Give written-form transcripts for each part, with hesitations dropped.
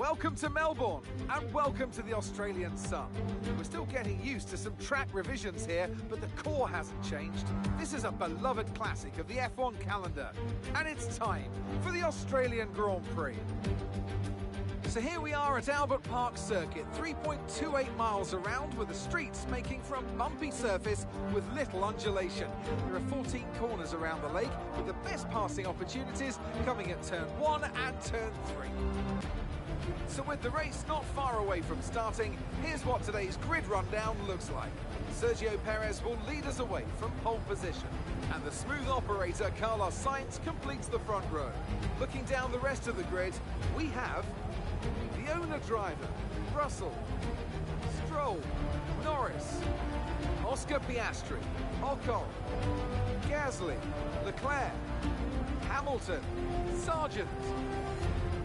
Welcome to Melbourne, and welcome to the Australian sun. We're still getting used to some track revisions here, but the core hasn't changed. This is a beloved classic of the F1 calendar, and it's time for the Australian Grand Prix. So here we are at Albert Park Circuit, 3.28 miles around, with the streets making for a bumpy surface with little undulation. There are 14 corners around the lake, with the best passing opportunities coming at turn 1 and turn 3. So with the race not far away from starting, here's what today's grid rundown looks like. Sergio Perez will lead us away from pole position, and the smooth operator Carlos Sainz completes the front row. Looking down the rest of the grid, we have the owner driver, Russell, Stroll, Norris, Oscar Piastri, Ocon, Gasly, Leclerc, Hamilton, Sargent,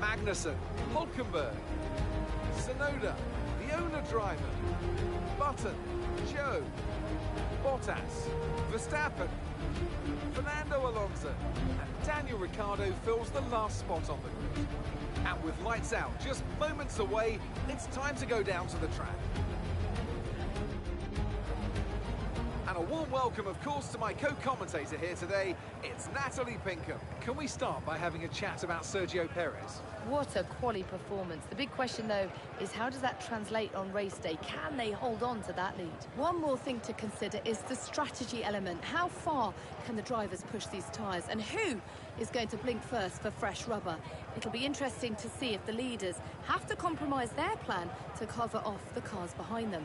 Magnussen, Hulkenberg, Tsunoda, the owner driver, Button, Joe, Bottas, Verstappen, Fernando Alonso, and Daniel Ricciardo fills the last spot on the grid. And with lights out just moments away, it's time to go down to the track. And a warm welcome, of course, to my co-commentator here today. It's Natalie Pinkham. Can we start by having a chat about Sergio Perez? What a quality performance. The big question, though, is how does that translate on race day? Can they hold on to that lead? One more thing to consider is the strategy element. How far can the drivers push these tyres? And who is going to blink first for fresh rubber? It'll be interesting to see if the leaders have to compromise their plan to cover off the cars behind them.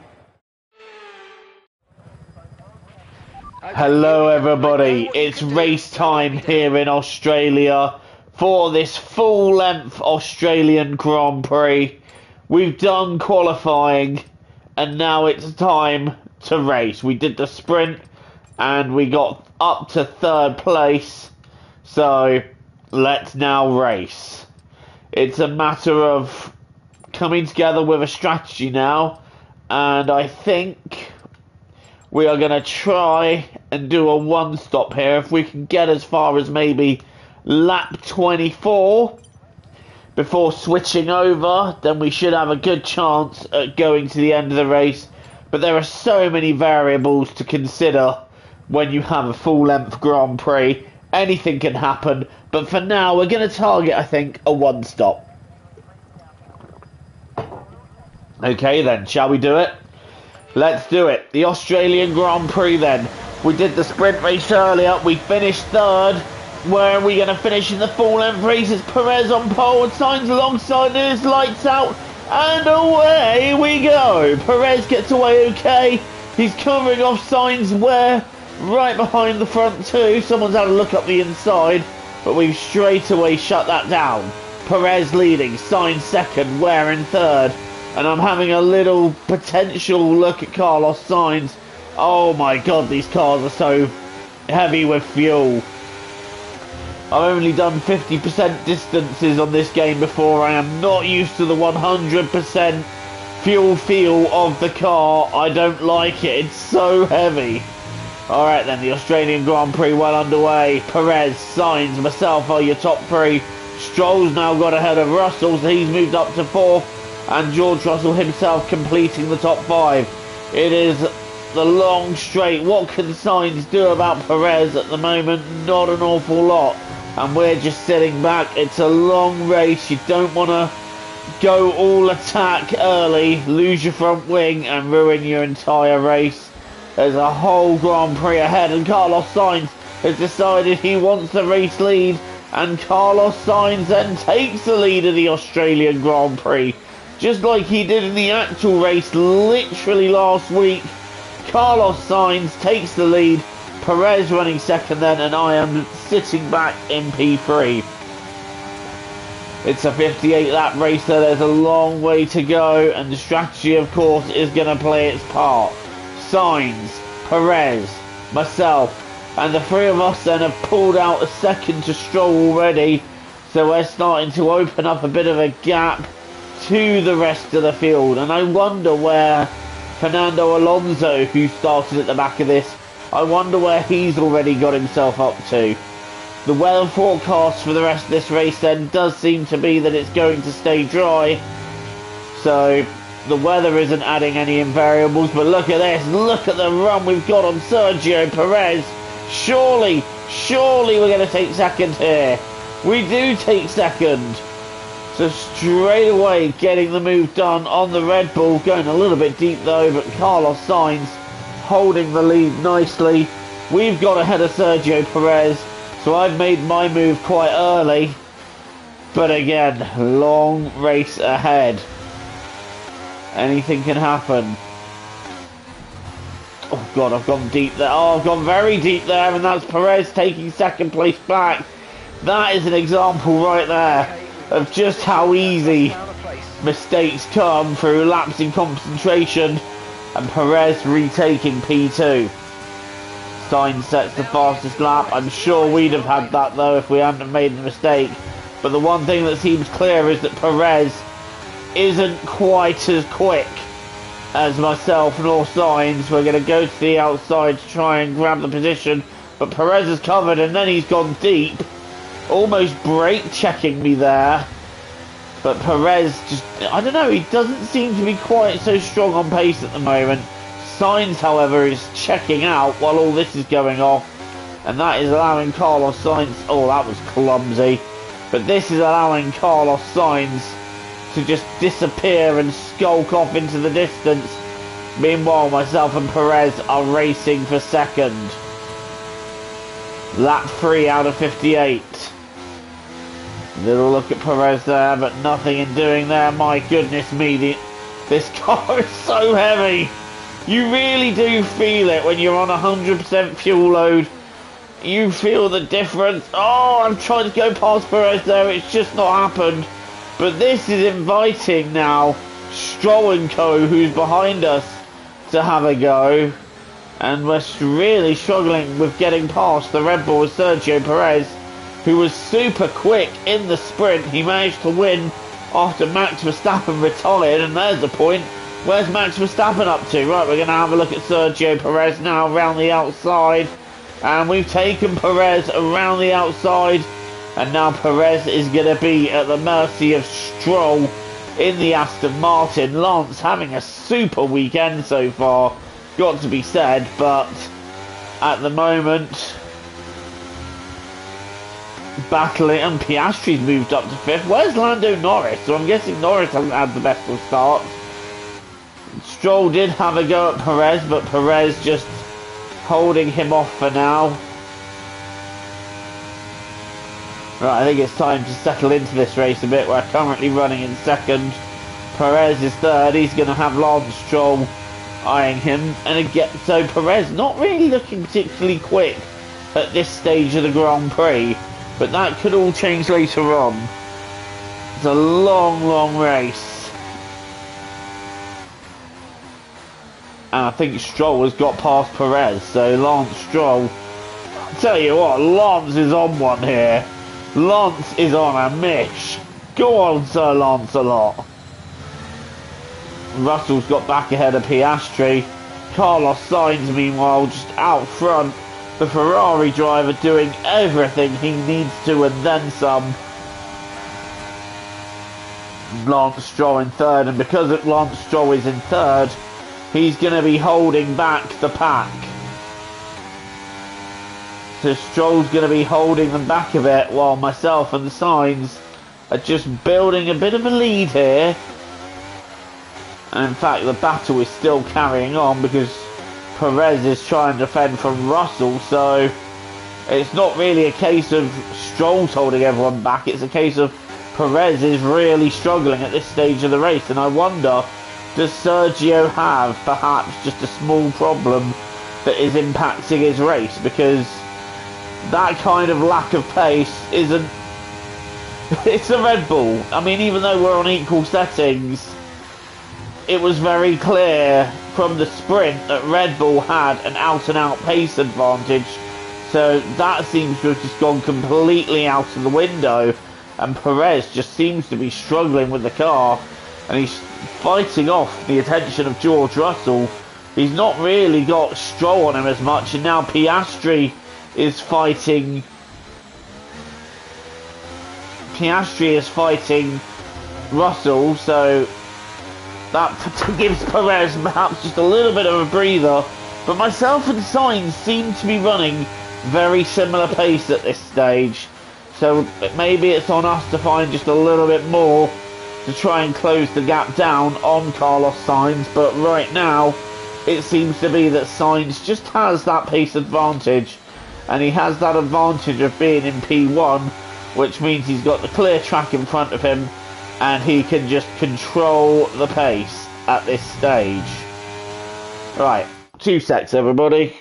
Hello everybody, it's race time here in Australia for this full-length Australian Grand Prix. We've done qualifying and now it's time to race. We did the sprint and we got up to third place, so let's now race. It's a matter of coming together with a strategy now, and I think we are going to try and do a one-stop here. If we can get as far as maybe lap 24 before switching over, then we should have a good chance at going to the end of the race. But there are so many variables to consider when you have a full-length Grand Prix. Anything can happen, but for now we're going to target, I think, a one-stop. Okay then, shall we do it? Let's do it. The Australian Grand Prix then. We did the sprint race earlier. We finished third. Where are we going to finish in the full-length race? It's Perez on pole and Sainz alongside us. Lights out. And away we go. Perez gets away okay. He's covering off Sainz where? Right behind the front two. Someone's had a look up the inside. But we've straight away shut that down. Perez leading. Sainz second. Where in third. And I'm having a little potential look at Carlos Sainz. Oh my god, these cars are so heavy with fuel. I've only done 50% distances on this game before. I am not used to the 100% fuel feel of the car. I don't like it. It's so heavy. Alright then, the Australian Grand Prix well underway. Perez, Sainz, myself are your top three. Stroll's now got ahead of Russell, so he's moved up to fourth. And George Russell himself completing the top five. It is the long straight. What can Sainz do about Perez at the moment? Not an awful lot. And we're just sitting back. It's a long race. You don't want to go all attack early, lose your front wing and ruin your entire race. There's a whole Grand Prix ahead, and Carlos Sainz has decided he wants the race lead. And Carlos Sainz then takes the lead of the Australian Grand Prix. Just like he did in the actual race literally last week. Carlos Sainz takes the lead. Perez running second then, and I am sitting back in P3. It's a 58 lap race, so there's a long way to go, and the strategy of course is going to play its part. Sainz, Perez, myself, and the three of us then have pulled out a second to Stroll already, so we're starting to open up a bit of a gap to the rest of the field. And I wonder where Fernando Alonso, who started at the back of this, I wonder where he's already got himself up to. The weather forecast for the rest of this race then does seem to be that it's going to stay dry, So the weather isn't adding any variables, but look at this. Look at the run we've got on Sergio Perez. Surely we're going to take second here. We do take second. So straight away getting the move done on the Red Bull. Going a little bit deep though, but Carlos Sainz holding the lead nicely. We've got ahead of Sergio Perez. So I've made my move quite early. But again, long race ahead. Anything can happen. Oh God, I've gone deep there. Oh, I've gone very deep there, and that's Perez taking second place back. That is an example right there of just how easy mistakes come through lapsing concentration, and Perez retaking P2. Sainz sets the fastest lap. I'm sure we'd have had that though if we hadn't have made the mistake. But the one thing that seems clear is that Perez isn't quite as quick as myself nor Sainz. We're going to go to the outside to try and grab the position, but Perez is covered and then he's gone deep, almost brake checking me there. But Perez just, I don't know, he doesn't seem to be quite so strong on pace at the moment. Sainz, however, is checking out while all this is going off, and that is allowing Carlos Sainz, oh that was clumsy, but this is allowing Carlos Sainz to just disappear and skulk off into the distance. Meanwhile, myself and Perez are racing for second. Lap 3 out of 58. Little look at Perez there, but nothing in doing there. My goodness me, this car is so heavy. You really do feel it when you're on 100% fuel load. You feel the difference. Oh, I'm trying to go past Perez there. It's just not happened. But this is inviting now Stroll and Co, who's behind us, to have a go. And we're really struggling with getting past the Red Bull with Sergio Perez, who was super quick in the sprint. He managed to win after Max Verstappen retired, and there's the point. Where's Max Verstappen up to? Right, we're going to have a look at Sergio Perez now around the outside. And we've taken Perez around the outside. And now Perez is going to be at the mercy of Stroll in the Aston Martin. Lance having a super weekend so far, got to be said, but at the moment battling, and Piastri's moved up to 5th. Where's Lando Norris? So I'm guessing Norris hasn't had the best of starts. Stroll did have a go at Perez, but Perez just holding him off for now. Right, I think it's time to settle into this race a bit. We're currently running in second. Perez is third. He's going to have Lance Stroll eyeing him. And again, so Perez not really looking particularly quick at this stage of the Grand Prix. But that could all change later on. It's a long race. And I think Stroll has got past Perez. So Lance Stroll, I'll tell you what, Lance is on one here. Lance is on a mish. Go on, Sir Lancelot. Russell's got back ahead of Piastri. Carlos Sainz, meanwhile, just out front. The Ferrari driver doing everything he needs to and then some. Lance Stroll in third, and because Lance Stroll is in third, he's going to be holding back the pack. So Stroll's going to be holding them back a bit, while myself and the Sainz are just building a bit of a lead here. And in fact, the battle is still carrying on because Perez is trying to defend from Russell. So it's not really a case of Stroll's holding everyone back. It's a case of Perez is really struggling at this stage of the race. And I wonder, does Sergio have perhaps just a small problem that is impacting his race? Because that kind of lack of pace isn't... It's a Red Bull. I mean, even though we're on equal settings, it was very clear from the sprint that Red Bull had an out-and-out pace advantage. So that seems to have just gone completely out of the window. And Perez just seems to be struggling with the car. And he's fighting off the attention of George Russell. He's not really got Stroll on him as much. And now Piastri is fighting... Piastri is fighting Russell, so That gives Perez perhaps just a little bit of a breather. But myself and Sainz seem to be running very similar pace at this stage. So maybe it's on us to find just a little bit more to try and close the gap down on Carlos Sainz. But right now, it seems to be that Sainz just has that pace advantage. And he has that advantage of being in P1, which means he's got the clear track in front of him. And he can just control the pace at this stage. Right, 2 secs everybody.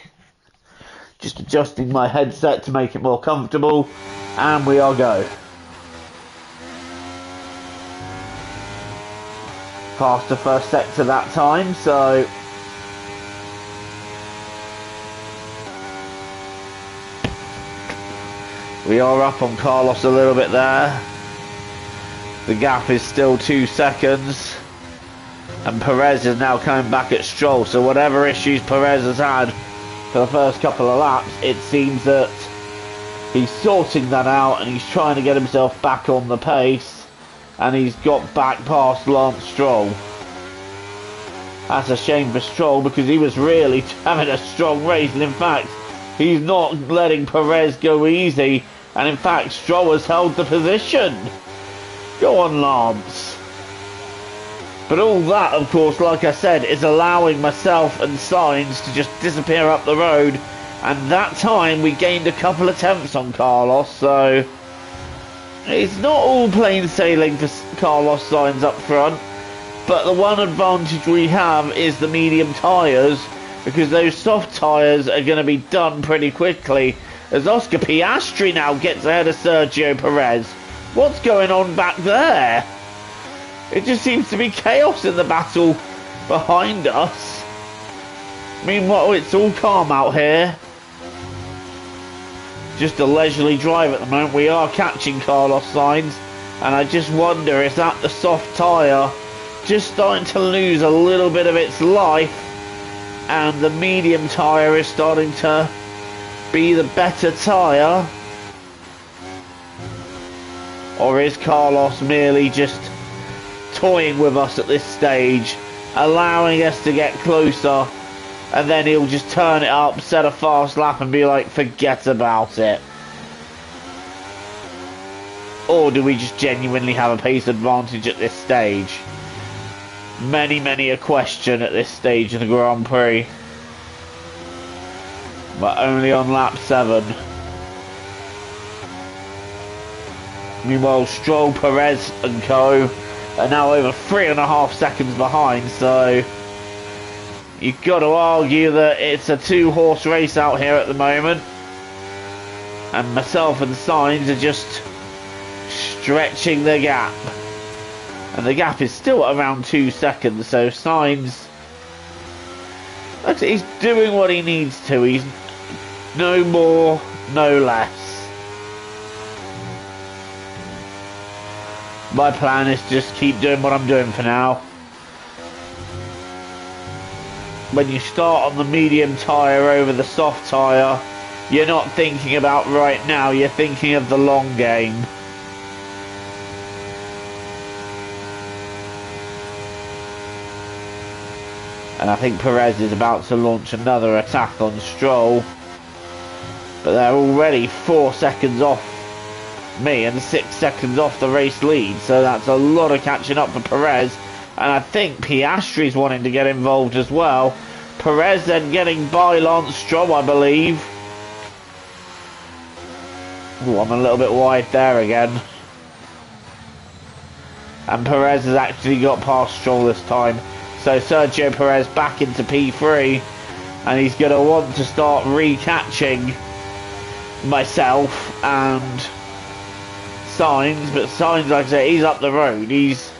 Just adjusting my headset to make it more comfortable. And we are go. Past the first sector that time, so... we are up on Carlos a little bit there. The gap is still 2 seconds. And Perez is now coming back at Stroll. So whatever issues Perez has had for the first couple of laps, it seems that he's sorting that out and he's trying to get himself back on the pace. And he's got back past Lance Stroll. That's a shame for Stroll because he was really having a strong race. And in fact, he's not letting Perez go easy. And in fact, Stroll has held the position. Go on, Lance. But all that, of course, like I said, is allowing myself and Sainz to just disappear up the road. And that time, we gained a couple attempts on Carlos, so... it's not all plain sailing for Carlos Sainz up front. But the one advantage we have is the medium tyres, because those soft tyres are going to be done pretty quickly. As Oscar Piastri now gets ahead of Sergio Perez. What's going on back there? It just seems to be chaos in the battle behind us. Meanwhile, it's all calm out here. Just a leisurely drive at the moment. We are catching Carlos Sainz. And I just wonder, is that the soft tyre just starting to lose a little bit of its life? And the medium tyre is starting to be the better tyre? Or is Carlos merely just toying with us at this stage, allowing us to get closer, and then he'll just turn it up, set a fast lap and be like, forget about it? Or do we just genuinely have a pace advantage at this stage? Many a question at this stage in the Grand Prix. But only on lap 7. Meanwhile, Stroll, Perez and co are now over 3.5 seconds behind, so you've got to argue that it's a 2-horse race out here at the moment. And myself and Sainz are just stretching the gap. And the gap is still around 2 seconds, so Sainz, he's doing what he needs to. He's no more, no less. My plan is just keep doing what I'm doing for now. When you start on the medium tyre over the soft tyre, you're not thinking about right now, you're thinking of the long game. And I think Perez is about to launch another attack on Stroll. But they're already 4 seconds off me and 6 seconds off the race lead, so that's a lot of catching up for Perez. And I think Piastri's wanting to get involved as well. Perez then getting by Lance Stroll, I believe. Ooh, I'm a little bit wide there again. And Perez has actually got past Stroll this time. So Sergio Perez back into P3, and he's going to want to start recatching myself and Sainz, but Sainz, like I say, he's up the road. He's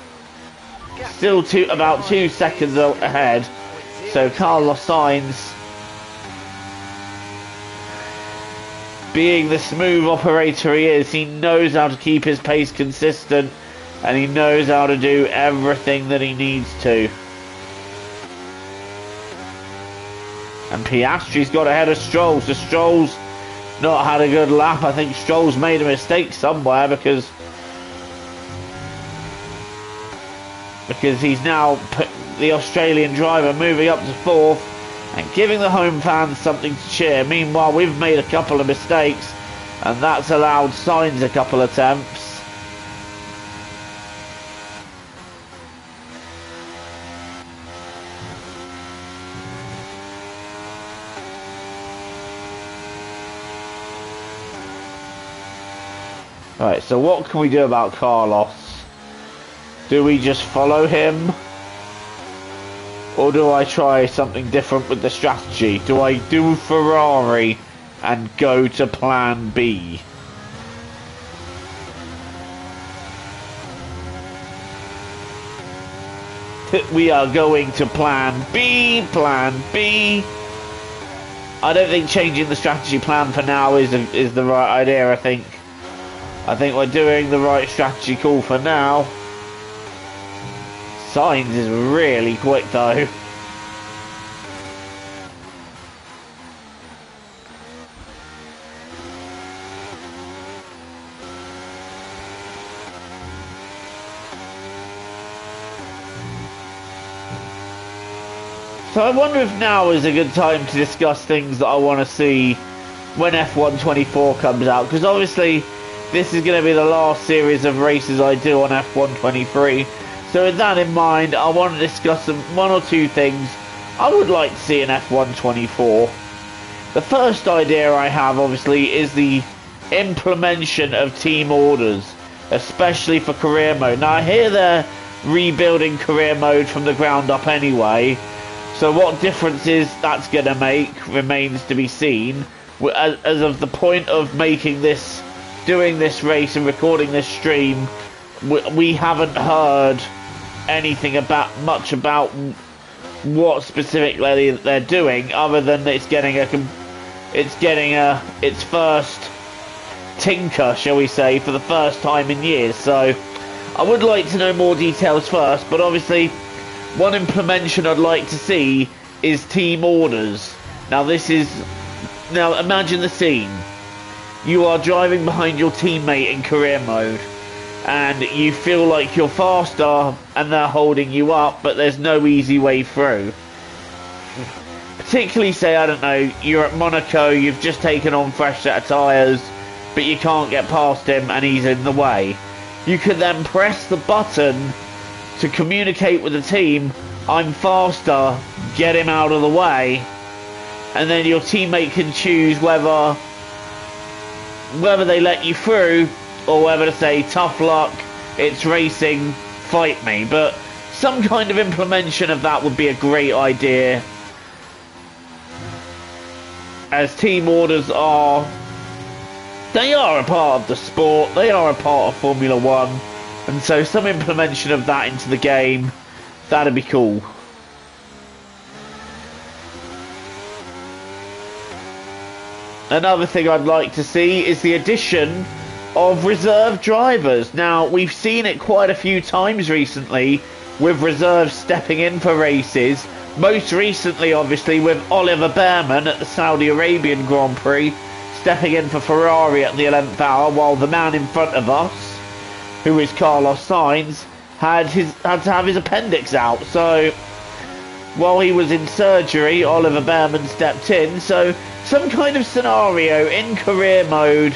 still about 2 seconds ahead. So Carlos Sainz, being the smooth operator he is, he knows how to keep his pace consistent, and he knows how to do everything that he needs to. And Piastri's got ahead of Stroll, so Stroll's not had a good lap. I think Stroll's made a mistake somewhere, because because he's now put the Australian driver moving up to 4th and giving the home fans something to cheer. Meanwhile, we've made a couple of mistakes, and that's allowed Sainz a couple of attempts. Right, so what can we do about Carlos? Do we just follow him? Or do I try something different with the strategy? Do I do Ferrari and go to plan B? We are going to plan B, plan B. I don't think changing the strategy plan for now is the right idea, I think we're doing the right strategy call for now. Sainz is really quick though. So I wonder if now is a good time to discuss things that I want to see when F1 24 comes out, because obviously this is going to be the last series of races I do on F1 23. So with that in mind, I want to discuss one or two things I would like to see in F1 24. The first idea I have, obviously, is the implementation of team orders, especially for career mode. Now, I hear they're rebuilding career mode from the ground up anyway, so what differences that's going to make remains to be seen. As of the point of making this, doing this race and recording this stream, we haven't heard anything much about what specifically they're doing, other than it's getting its first tinker, shall we say, for the first time in years. So I would like to know more details first, but obviously one implementation I'd like to see is team orders. Now imagine the scene. You are driving behind your teammate in career mode, and you feel like you're faster and they're holding you up, but there's no easy way through. Particularly, say, I don't know, you're at Monaco, you've just taken on fresh set of tyres, but you can't get past him and he's in the way. You could then press the button to communicate with the team, I'm faster, get him out of the way, and then your teammate can choose whether they let you through, or whether to say, tough luck, it's racing, fight me. But some kind of implementation of that would be a great idea, as team orders they are a part of the sport, they are a part of Formula 1, and so some implementation of that into the game, that'd be cool. Another thing I'd like to see is the addition of reserve drivers. Now, we've seen it quite a few times recently with reserves stepping in for races. Most recently, obviously, with Oliver Behrman at the Saudi Arabian Grand Prix, stepping in for Ferrari at the 11th hour, while the man in front of us, who is Carlos Sainz, had to have his appendix out. So, while he was in surgery, Oliver Behrman stepped in. So, some kind of scenario in career mode,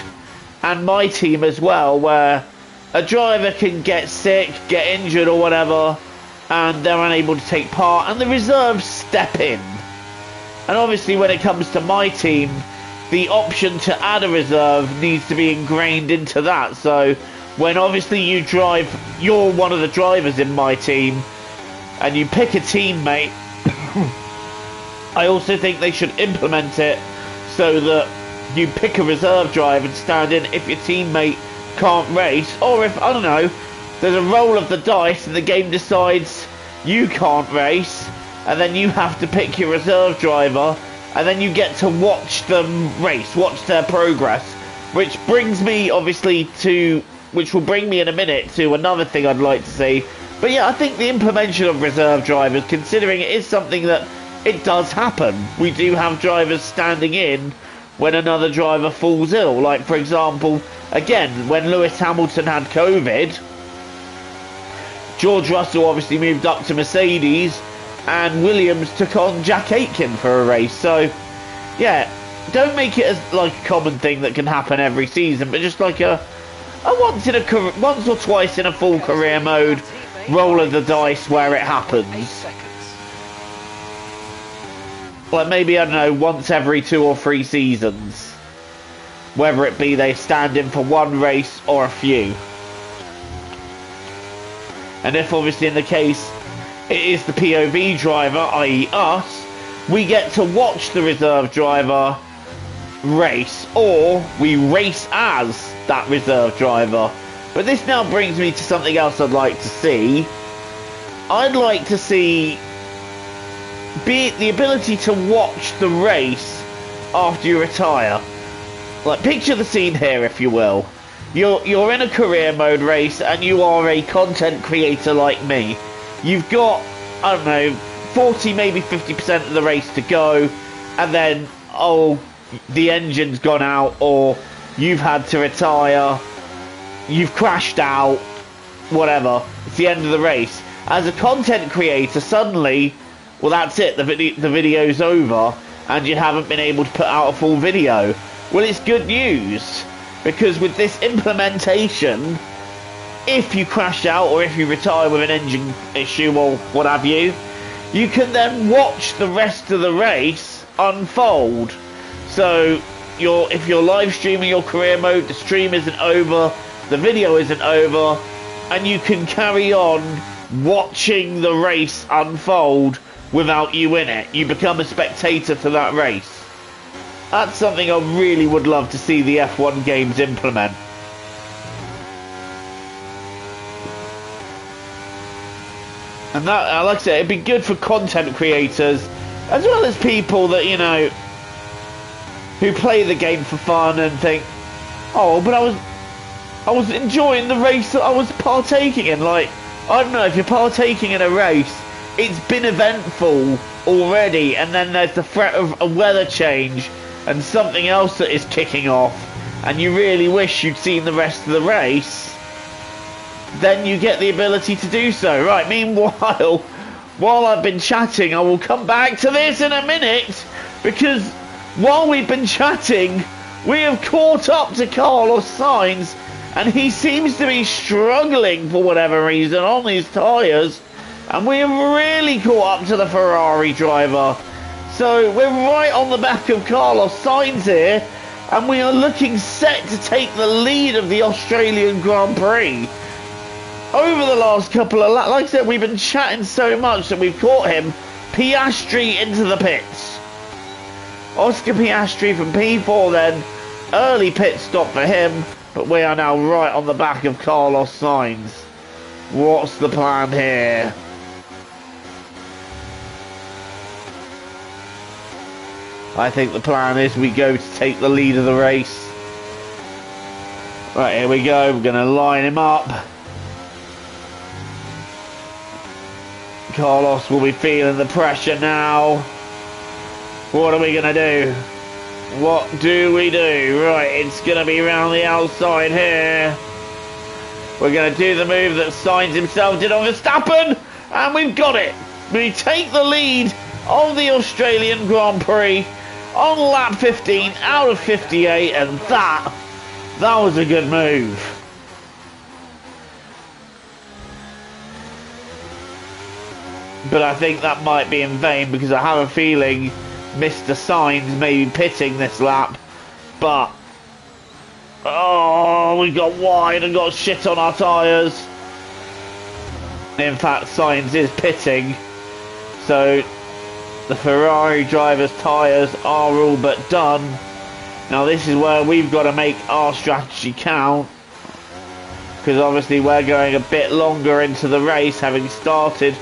and my team as well, where a driver can get sick, get injured or whatever, and they're unable to take part, and the reserves step in. And obviously when it comes to my team, the option to add a reserve needs to be ingrained into that. So when obviously you're one of the drivers in my team, and you pick a teammate, I also think they should implement it so that you pick a reserve driver and stand in if your teammate can't race, or if, I don't know, there's a roll of the dice and the game decides you can't race, and then you have to pick your reserve driver, and then you get to watch them race, watch their progress, which brings me obviously which will bring me in a minute to another thing I'd like to see. But yeah, I think the implementation of reserve drivers, considering it is something that it does happen. We do have drivers standing in when another driver falls ill. Like, for example, again, when Lewis Hamilton had COVID, George Russell obviously moved up to Mercedes, and Williams took on Jack Aitken for a race. So, yeah, don't make it as like a common thing that can happen every season, but just like a once or twice in a full career mode, roll of the dice where it happens. Like maybe, I don't know, once every 2 or 3 seasons. Whether it be they stand in for one race or a few. And if obviously in the case it is the POV driver, i.e. us, we get to watch the reserve driver race, or we race as that reserve driver. But this now brings me to something else I'd like to see. I'd like to see the ability to watch the race after you retire. Like, picture the scene here, if you will. You're in a career mode race and you are a content creator like me. You've got, I don't know, 40, maybe 50% of the race to go, and then, oh, the engine's gone out, or you've had to retire, you've crashed out, whatever. It's the end of the race. As a content creator, suddenly, well, that's it, the video's over, and you haven't been able to put out a full video. Well, it's good news, because with this implementation, if you crash out or if you retire with an engine issue or what have you, you can then watch the rest of the race unfold. So if you're live streaming your career mode, the stream isn't over, the video isn't over, and you can carry on watching the race unfold without you in it. You become a spectator to that race. That's something I really would love to see the F1 games implement. And that, like I said, it'd be good for content creators, as well as people that, you know, who play the game for fun and think, oh, but I was enjoying the race that I was partaking in. Like, I don't know, if you're partaking in a race, it's been eventful already, and then there's the threat of a weather change and something else that is kicking off, and you really wish you'd seen the rest of the race, then you get the ability to do so. Right, meanwhile, while I've been chatting, I will come back to this in a minute, because while we've been chatting, we have caught up to Carlos Sainz, and he seems to be struggling for whatever reason on his tyres, and we have really caught up to the Ferrari driver. So we're right on the back of Carlos Sainz here, and we are looking set to take the lead of the Australian Grand Prix. Over the last couple of laps, like I said, we've been chatting so much that we've caught him. Piastri into the pits. Oscar Piastri from P4 then. Early pit stop for him, but we are now right on the back of Carlos Sainz. What's the plan here? I think the plan is we go to take the lead of the race. Right, here we go. We're going to line him up. Carlos will be feeling the pressure now. What are we going to do? What do we do? Right, it's going to be around the outside here. We're going to do the move that Sainz himself did on Verstappen, and we've got it. We take the lead of the Australian Grand Prix on lap 15 out of 58, and that was a good move. But I think that might be in vain, because I have a feeling Mr. Sainz may be pitting this lap. But oh, we got wide and got shit on our tyres. In fact, Sainz is pitting, so the Ferrari driver's tyres are all but done. Now this is where we've got to make our strategy count, because obviously we're going a bit longer into the race, having started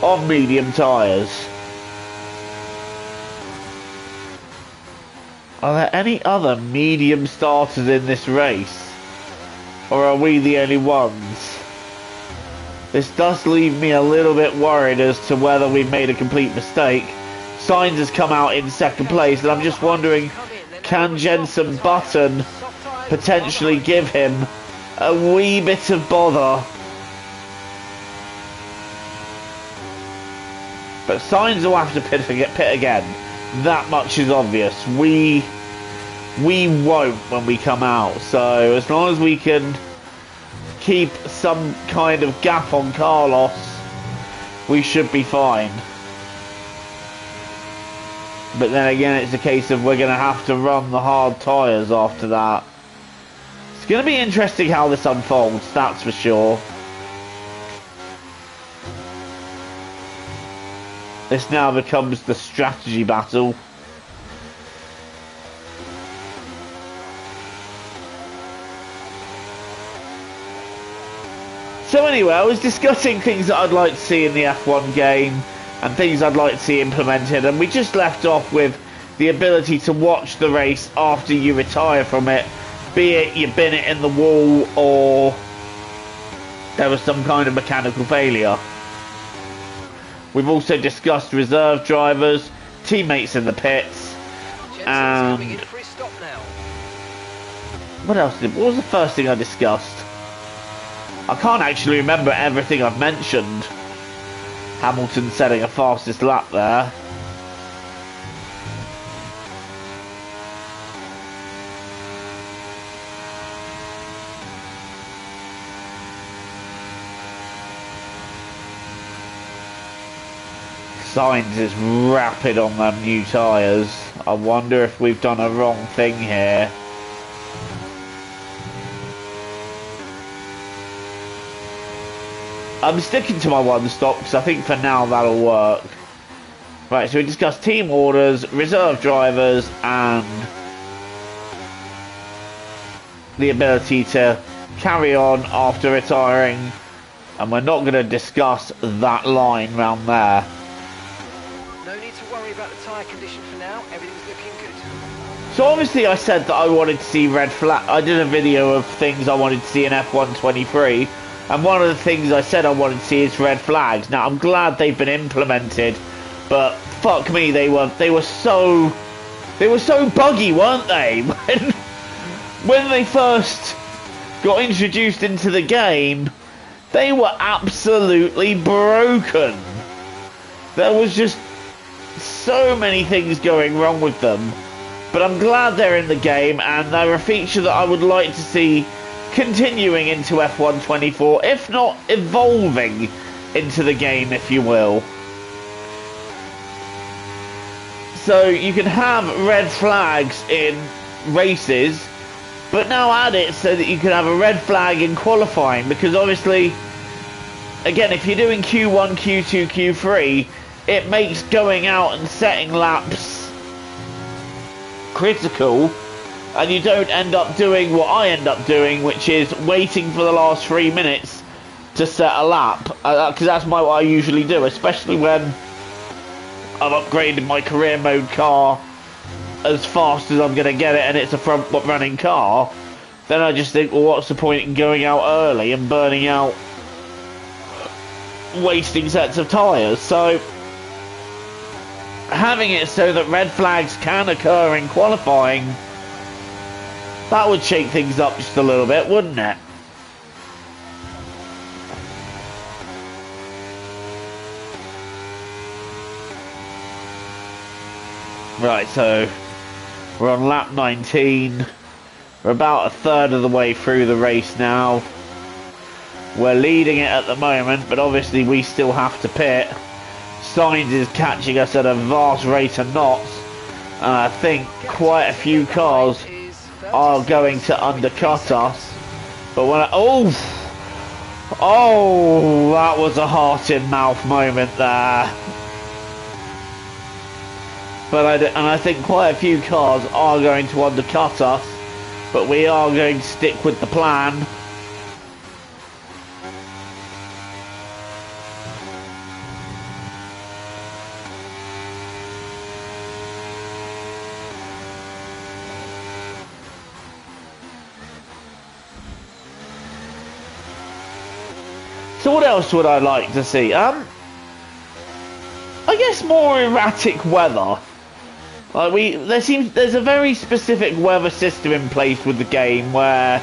on medium tyres. Are there any other medium starters in this race? Or are we the only ones? This does leave me a little bit worried as to whether we've made a complete mistake. Sainz has come out in second place, and I'm just wondering, can Jenson Button potentially give him a wee bit of bother? But Sainz will have to pit again. That much is obvious. We won't when we come out. So as long as we can keep some kind of gap on Carlos, we should be fine. But then again, it's a case of we're going to have to run the hard tyres after that. It's going to be interesting how this unfolds, that's for sure. This now becomes the strategy battle. So anyway, I was discussing things that I'd like to see in the F1 game and things I'd like to see implemented, and we just left off with the ability to watch the race after you retire from it, be it you bin it in the wall or there was some kind of mechanical failure. We've also discussed reserve drivers, teammates in the pits, and what else what was the first thing I discussed? I can't actually remember everything I've mentioned. Hamilton setting a fastest lap there. Sainz is rapid on them new tyres. I wonder if we've done a wrong thing here. I'm sticking to my one stop because I think for now that'll work. Right, so we discussed team orders, reserve drivers, and the ability to carry on after retiring. And we're not going to discuss that line round there. No need to worry about the tyre condition for now. Everything's looking good. So obviously I said that I wanted to see red flag. I did a video of things I wanted to see in F1 23. And one of the things I said I wanted to see is red flags. Now I'm glad they've been implemented, but fuck me, they were so buggy, weren't they? When they first got introduced into the game, they were absolutely broken. There was just so many things going wrong with them. But I'm glad they're in the game, and they're a feature that I would like to see continuing into F1 24, if not evolving into the game, if you will. So you can have red flags in races, but now add it so that you can have a red flag in qualifying, because obviously, again, if you're doing Q1, Q2, Q3, it makes going out and setting laps critical, and you don't end up doing what I end up doing, which is waiting for the last 3 minutes to set a lap, because that's what I usually do, especially when I've upgraded my career mode car as fast as I'm going to get it and it's a front running car. Then I just think, well, what's the point in going out early and burning out, wasting sets of tyres? So having it so that red flags can occur in qualifying, that would shake things up just a little bit, wouldn't it? Right, so we're on lap 19. We're about a third of the way through the race now. We're leading it at the moment, but obviously we still have to pit. Sainz is catching us at a vast rate of knots, and I think quite a few cars are going to undercut us. But when oh, that was a heart in mouth moment there. But I think quite a few cars are going to undercut us, but we are going to stick with the plan. So what else would I like to see? I guess more erratic weather. Like there's a very specific weather system in place with the game where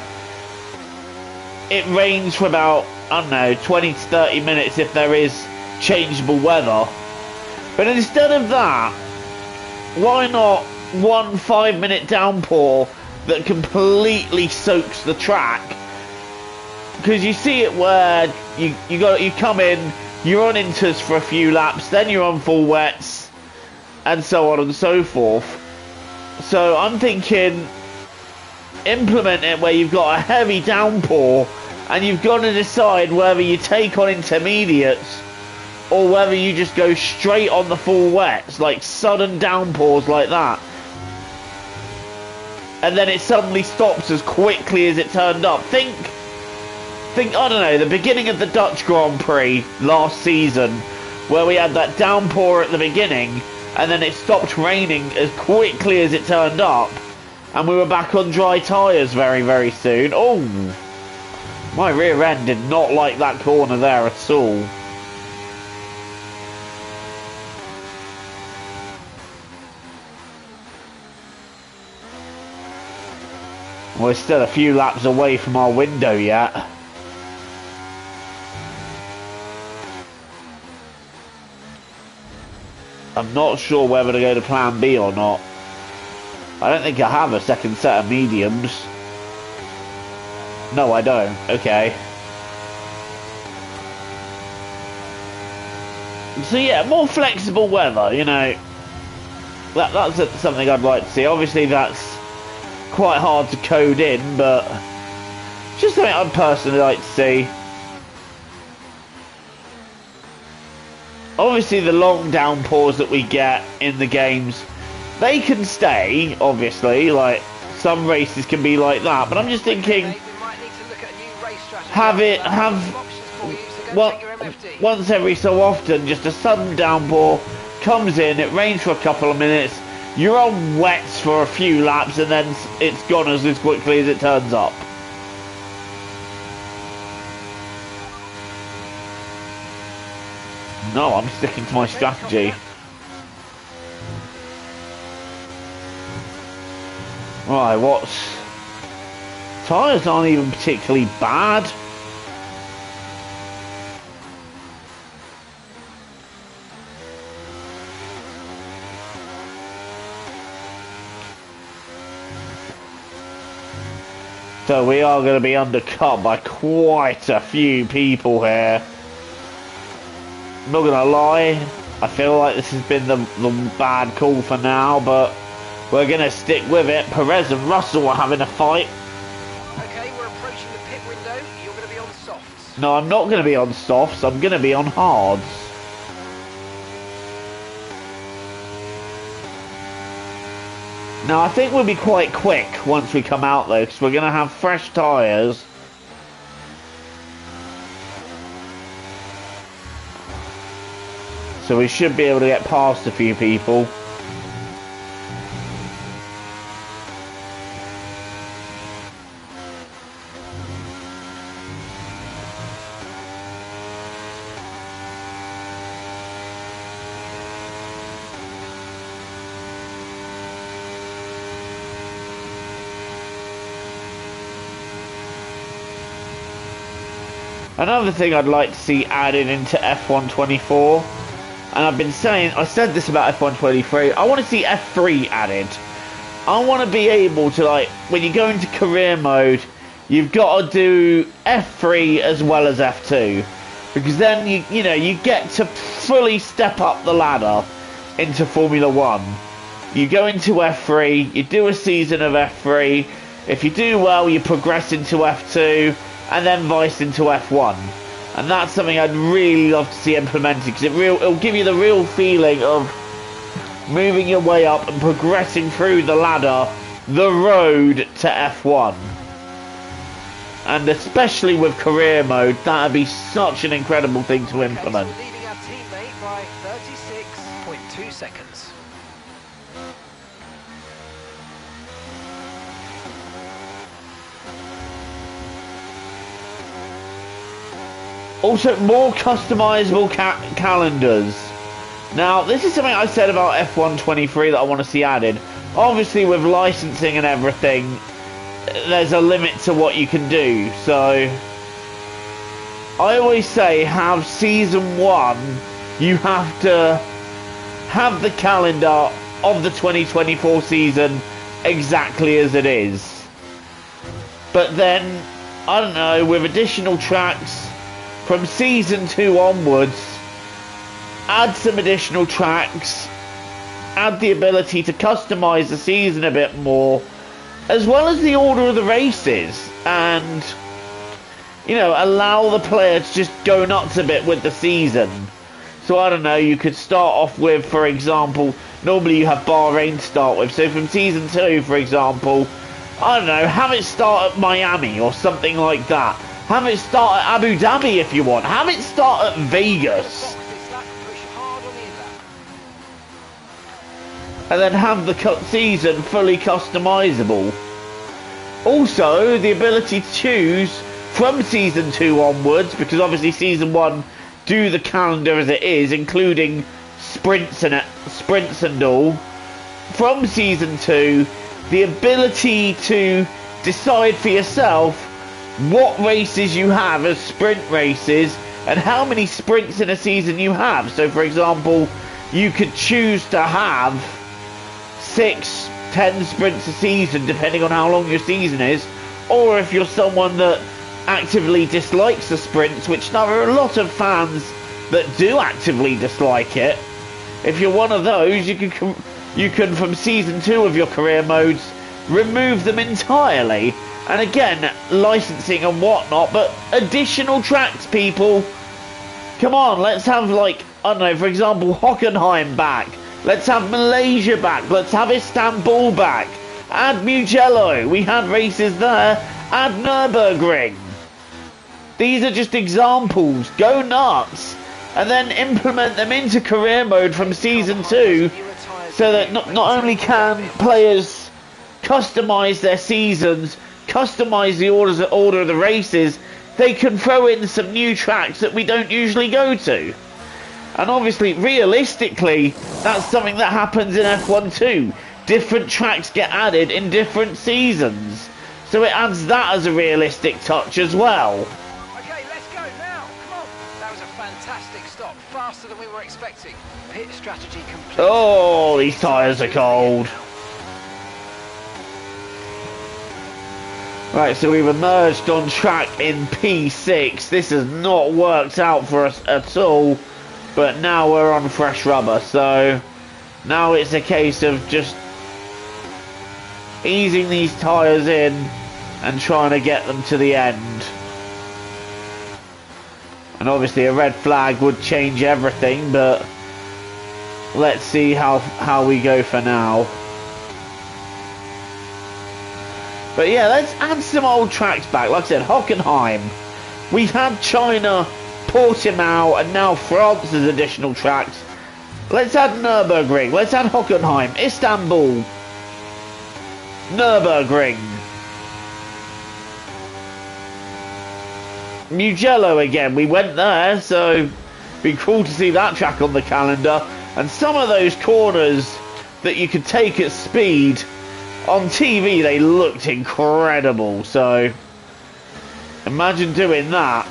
it rains for about, I don't know, 20 to 30 minutes if there is changeable weather. But instead of that, why not one 5-minute downpour that completely soaks the track? Because you see it where you come in, you're on inters for a few laps, then you're on full wets, and so on and so forth. So I'm thinking, implement it where you've got a heavy downpour, and you've got to decide whether you take on intermediates or whether you just go straight on the full wets, like sudden downpours like that. And then it suddenly stops as quickly as it turned up. Think, I don't know, the beginning of the Dutch Grand Prix last season, where we had that downpour at the beginning, and then it stopped raining as quickly as it turned up, and we were back on dry tyres very, very soon. Oh, my rear end did not like that corner there at all. We're still a few laps away from our window yet. I'm not sure whether to go to plan B or not. I don't think I have a second set of mediums. No, I don't. Okay. So yeah, more flexible weather, you know. That's something I'd like to see. Obviously that's quite hard to code in, but just something I'd personally like to see. Obviously the long downpours that we get in the games, they can stay, obviously, like some races can be like that, but I'm just thinking, once every so often, just a sudden downpour comes in, it rains for a couple of minutes, you're on wets for a few laps, and then it's gone as quickly as it turns up. No, I'm sticking to my strategy. Right, tyres aren't even particularly bad. So we are going to be undercut by quite a few people here. I'm not gonna lie, I feel like this has been the bad call for now, but we're gonna stick with it. Perez and Russell are having a fight. Okay, we're approaching the pit window. You're gonna be on softs. No, I'm not gonna be on softs, I'm gonna be on hards. Now I think we'll be quite quick once we come out though, because we're gonna have fresh tyres. So we should be able to get past a few people. Another thing I'd like to see added into F124, and I've been saying, I said this about F123, I want to see F3 added. I want to be able to, like, when you go into career mode, you've got to do F3 as well as F2. Because then, you know, you get to fully step up the ladder into Formula 1. You go into F3, you do a season of F3, if you do well, you progress into F2, and then vice into F1. And that's something I'd really love to see implemented, because it'll give you the real feeling of moving your way up and progressing through the ladder, the road to F1. And especially with career mode, that'd be such an incredible thing to implement. Okay, so we're leading our teammate by 36.2 seconds. Also, more customizable calendars. Now, this is something I said about F123 that I want to see added. Obviously, with licensing and everything, there's a limit to what you can do. So, I always say, have Season 1, you have to have the calendar of the 2024 season exactly as it is. But then, I don't know, with additional tracks from season 2 onwards, add some additional tracks, add the ability to customize the season a bit more, as well as the order of the races, and, you know, allow the player to just go nuts a bit with the season. So I don't know, you could start off with, for example, normally you have Bahrain to start with, so from season 2, for example, I don't know, have it start at Miami or something like that. Have it start at Abu Dhabi if you want. Have it start at Vegas. And then have the season fully customizable. Also, the ability to choose from season 2 onwards, because obviously season 1 do the calendar as it is, including sprints and all. From season 2, the ability to decide for yourself what races you have as sprint races and how many sprints in a season you have. So for example, you could choose to have 6, 10 sprints a season depending on how long your season is, or if you're someone that actively dislikes the sprints, which there are a lot of fans that do actively dislike it, if you're one of those, you can from season 2 of your career modes remove them entirely. And again, licensing and whatnot, but additional tracks, people. Come on, let's have, like, I don't know, for example, Hockenheim back. Let's have Malaysia back. Let's have Istanbul back. Add Mugello. We had races there. Add Nürburgring. These are just examples. Go nuts. And then implement them into career mode from season 2, so that not only can players customize their seasons, customize the order of the races, they can throw in some new tracks that we don't usually go to. And obviously, realistically, that's something that happens in F1 too. Different tracks get added in different seasons, so it adds that as a realistic touch as well. Okay, let's go now. Come on. That was a fantastic stop, faster than we were expecting. Pit strategy complete. Oh, these tyres are cold. Right, so we've emerged on track in P6. This has not worked out for us at all, but now we're on fresh rubber, so now it's a case of just easing these tyres in and trying to get them to the end. And obviously a red flag would change everything, but let's see how we go for now. But yeah, let's add some old tracks back. Like I said, Hockenheim. We've had China, Portimao, and now France's additional tracks. Let's add Nürburgring. Let's add Hockenheim. Istanbul. Nürburgring. Mugello again. We went there, so it'd be cool to see that track on the calendar. And some of those corners that you could take at speed, on TV they looked incredible, so imagine doing that.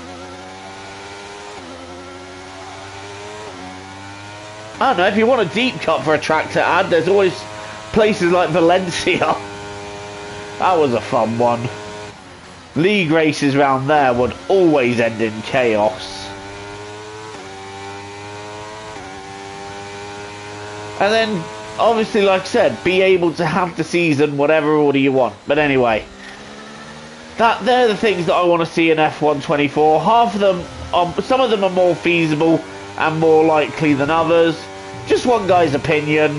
I don't know, if you want a deep cut for a track to add, there's always places like Valencia. That was a fun one. League races around there would always end in chaos. And then obviously, like I said, be able to have the season whatever order you want. But anyway, they're the things that I want to see in F1 24. Half of them, some of them are more feasible and more likely than others. Just one guy's opinion.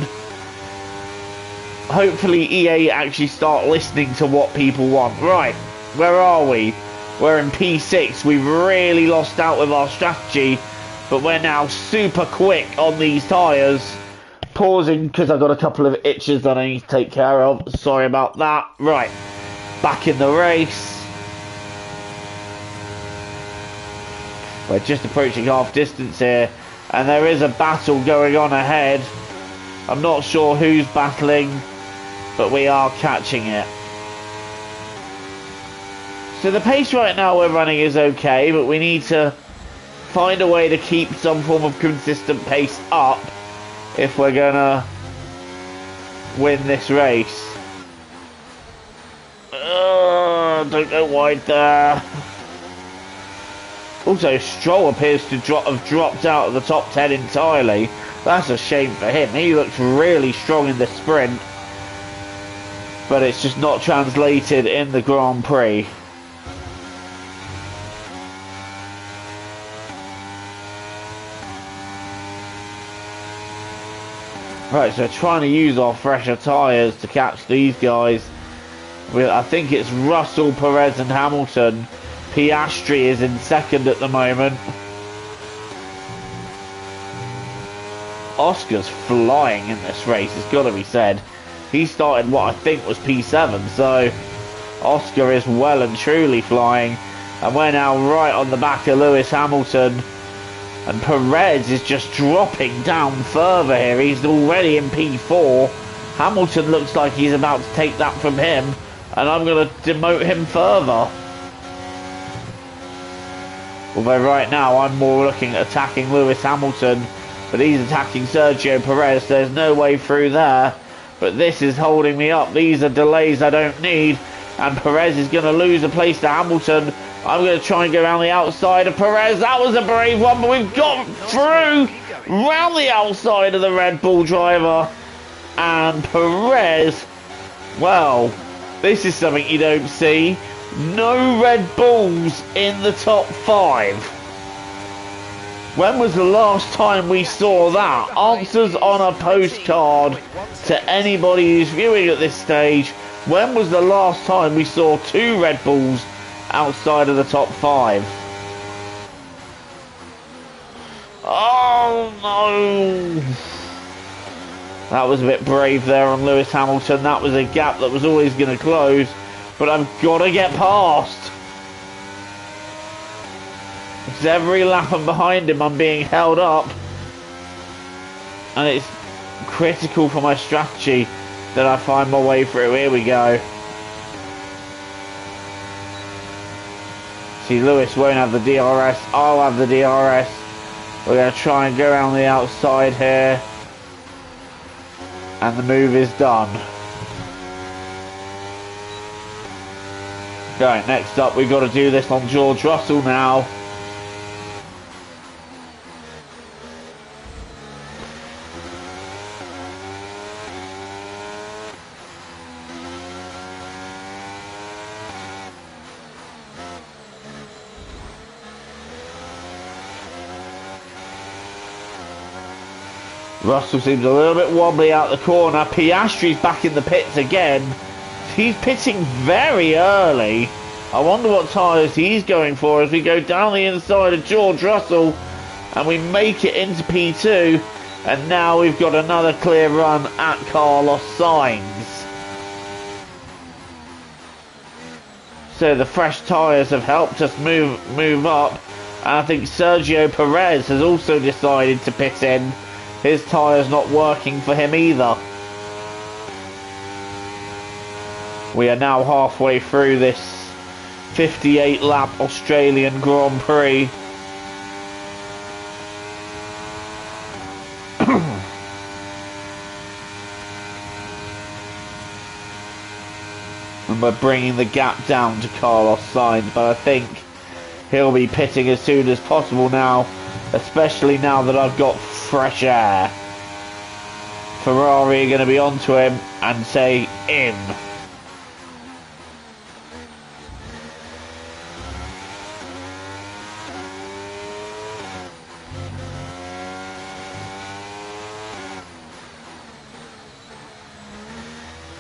Hopefully EA actually start listening to what people want. Right, where are we? We're in P6. We've really lost out with our strategy, but we're now super quick on these tyres. Pausing because I've got a couple of itches that I need to take care of. Sorry about that. Right, back in the race. We're just approaching half distance here, and there is a battle going on ahead. I'm not sure who's battling, but we are catching it. So the pace right now we're running is okay, but we need to find a way to keep some form of consistent pace up if we're gonna win this race. Don't go wide there. Also, Stroll appears to have dropped out of the top 10 entirely. That's a shame for him. He looks really strong in the sprint, but it's just not translated in the Grand Prix. Right, so trying to use our fresher tyres to catch these guys. I think it's Russell, Perez and Hamilton. Piastri is in second at the moment. Oscar's flying in this race, it's got to be said. He started what I think was P7, so Oscar is well and truly flying. And we're now right on the back of Lewis Hamilton. And Perez is just dropping down further here. He's already in P4. Hamilton looks like he's about to take that from him. And I'm going to demote him further. Although right now I'm more looking at attacking Lewis Hamilton. But he's attacking Sergio Perez. There's no way through there. But this is holding me up. These are delays I don't need. And Perez is going to lose a place to Hamilton. I'm going to try and go around the outside of Perez. That was a brave one, but we've got through round the outside of the Red Bull driver. And Perez, well, this is something you don't see. No Red Bulls in the top 5. When was the last time we saw that? Answers on a postcard to anybody who's viewing at this stage. When was the last time we saw 2 Red Bulls outside of the top 5? Oh no! That was a bit brave there on Lewis Hamilton. That was a gap that was always going to close, but I've got to get past. Because every lap I'm behind him, I'm being held up, and it's critical for my strategy that I find my way through. Here we go. See, Lewis won't have the DRS. I'll have the DRS. We're going to try and go around the outside here. And the move is done. Right, next up we've got to do this on George Russell now. Russell seems a little bit wobbly out the corner. Piastri's back in the pits again. He's pitting very early. I wonder what tyres he's going for as we go down the inside of George Russell and we make it into P2. And now we've got another clear run at Carlos Sainz. So the fresh tyres have helped us move up. And I think Sergio Perez has also decided to pit in. His tyre's not working for him either. We are now halfway through this 58 lap Australian Grand Prix. And we're bringing the gap down to Carlos Sainz, but I think he'll be pitting as soon as possible now, especially now that I've got fresh air. Ferrari are going to be onto him and say in.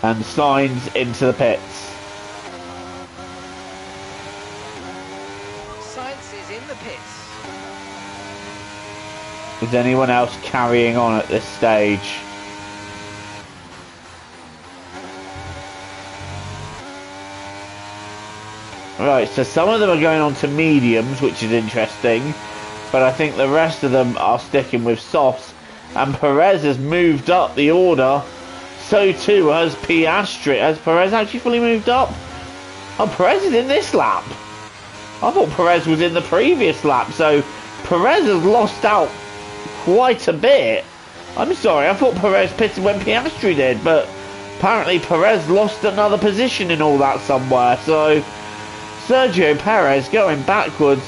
And Sainz into the pits. Sainz is in the pits. Is anyone else carrying on at this stage? Right, so some of them are going on to mediums, which is interesting, but I think the rest of them are sticking with softs, and Perez has moved up the order. So too has Piastri. Has Perez actually fully moved up? Oh, Perez is in this lap. I thought Perez was in the previous lap. So Perez has lost out quite a bit. I'm sorry, I thought Perez pitted when Piastri did, but apparently Perez lost another position in all that somewhere, so Sergio Perez going backwards,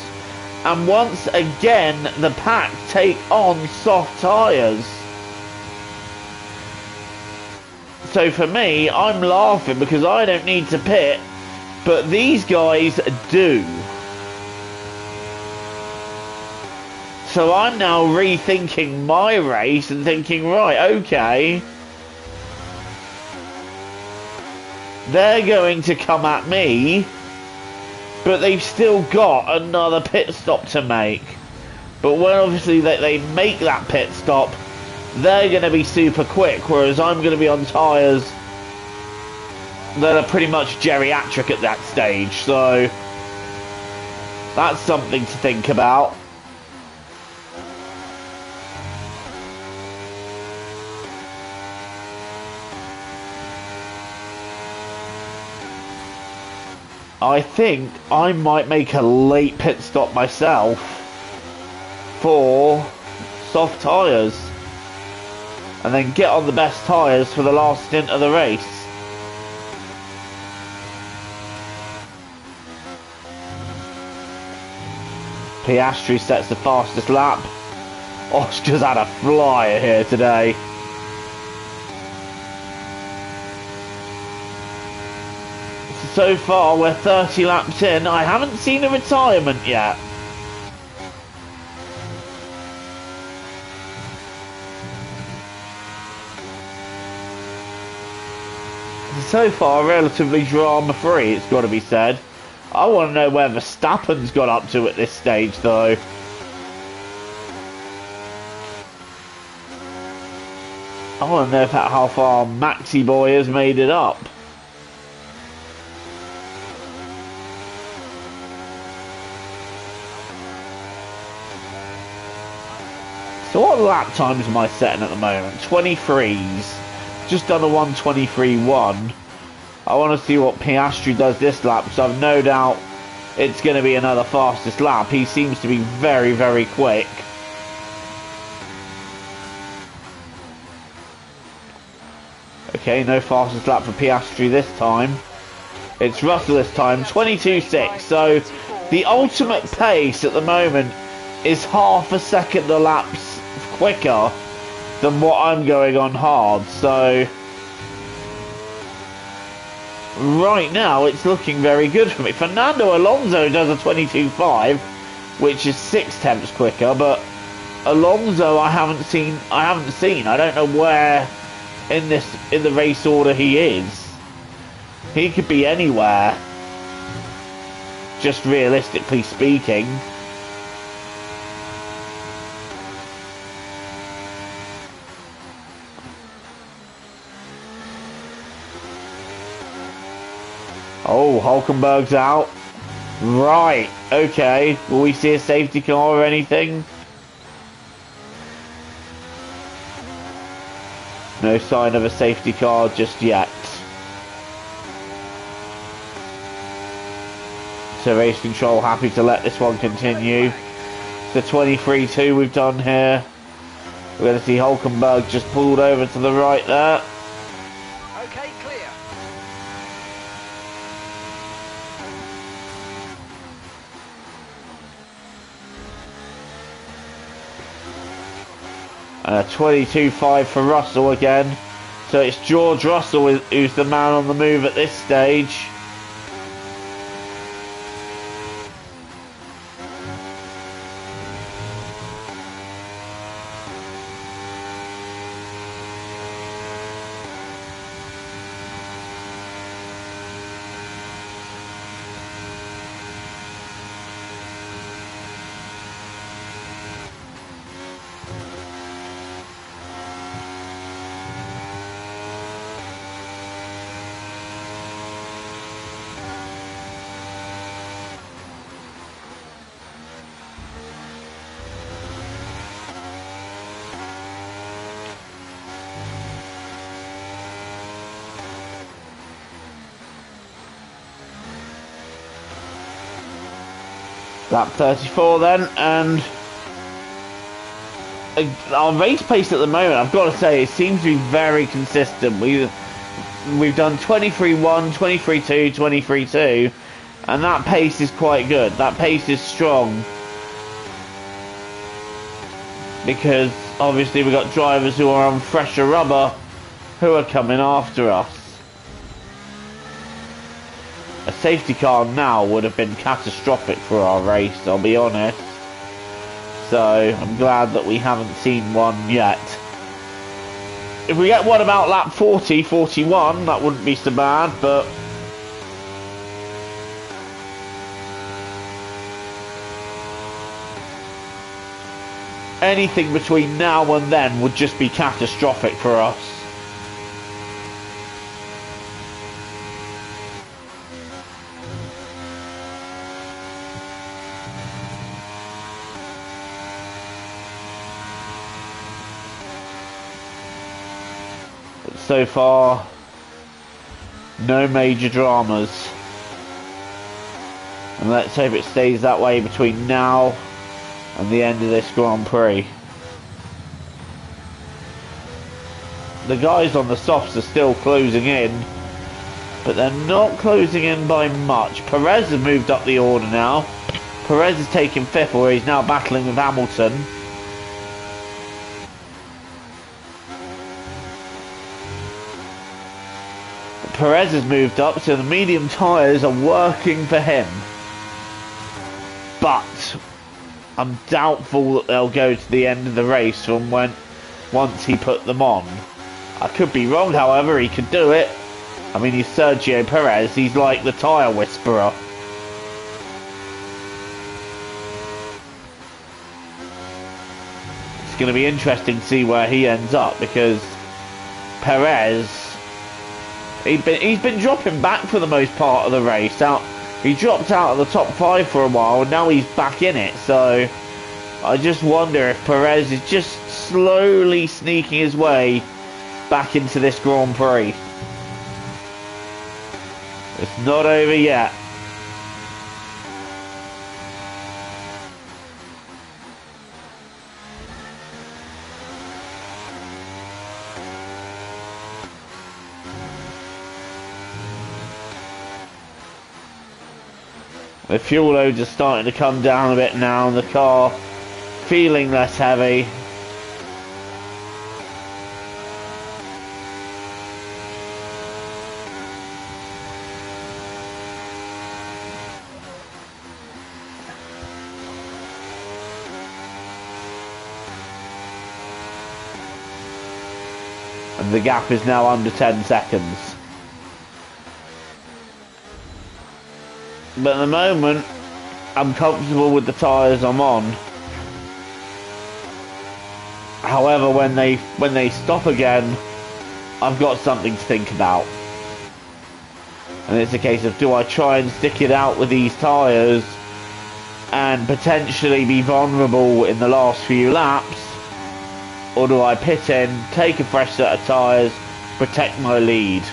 and once again the pack take on soft tyres. So for me, I'm laughing because I don't need to pit, but these guys do. So I'm now rethinking my race and thinking, right, okay, they're going to come at me, but they've still got another pit stop to make. But when obviously they make that pit stop, they're going to be super quick, whereas I'm going to be on tyres that are pretty much geriatric at that stage. So that's something to think about. I think I might make a late pit stop myself for soft tyres and then get on the best tyres for the last stint of the race. Piastri sets the fastest lap. Oscar's had a flyer here today. So far we're 30 laps in. I haven't seen a retirement yet. So far relatively drama free, it's got to be said. I want to know where Verstappen's got up to at this stage though. I want to know how far Maxi Boy has made it up. So what lap times am I setting at the moment? 23s. Just done a 1:23.1. I want to see what Piastri does this lap, so I've no doubt it's going to be another fastest lap. He seems to be very, very quick. Okay, no fastest lap for Piastri this time. It's Russell this time, 22.6. So the ultimate pace at the moment is half a second a lap quicker than what I'm going on hard. So right now it's looking very good for me. Fernando Alonso does a 22.5, which is 6 tenths quicker, but Alonso I haven't seen. I don't know where in the race order he is. He could be anywhere, just realistically speaking. Oh, Hulkenberg's out. Right, okay. Will we see a safety car or anything? No sign of a safety car just yet. So race control happy to let this one continue. The 23.2 we've done here. We're going to see Hulkenberg just pulled over to the right there. Okay, clear. And a 22.5 for Russell again. So it's George Russell who's the man on the move at this stage. Lap 34 then, and our race pace at the moment, I've got to say, it seems to be very consistent. We've done 23.1, 23.2, 23.2, and that pace is quite good. That pace is strong. Because obviously we've got drivers who are on fresher rubber who are coming after us. A safety car now would have been catastrophic for our race, I'll be honest. So I'm glad that we haven't seen one yet. If we get one about lap 40, 41, that wouldn't be so bad, but anything between now and then would just be catastrophic for us. But so far, no major dramas. And let's hope it stays that way between now and the end of this Grand Prix. The guys on the softs are still closing in, but they're not closing in by much. Perez has moved up the order now. Perez is taking 5th, where he's now battling with Hamilton. Perez has moved up, so the medium tyres are working for him. But I'm doubtful that they'll go to the end of the race from once he put them on. I could be wrong, however, he could do it. I mean, he's Sergio Perez, he's like the tyre whisperer. It's going to be interesting to see where he ends up, because Perez, he's been dropping back for the most part of the race. He dropped out of the top 5 for a while, and now he's back in it, so I just wonder if Perez is just slowly sneaking his way back into this Grand Prix. It's not over yet. The fuel loads are starting to come down a bit now, and the car feeling less heavy. And the gap is now under 10 seconds. But at the moment, I'm comfortable with the tyres I'm on. However, when they stop again, I've got something to think about. And it's a case of, do I try and stick it out with these tyres and potentially be vulnerable in the last few laps? Or do I pit in, take a fresh set of tyres, protect my lead?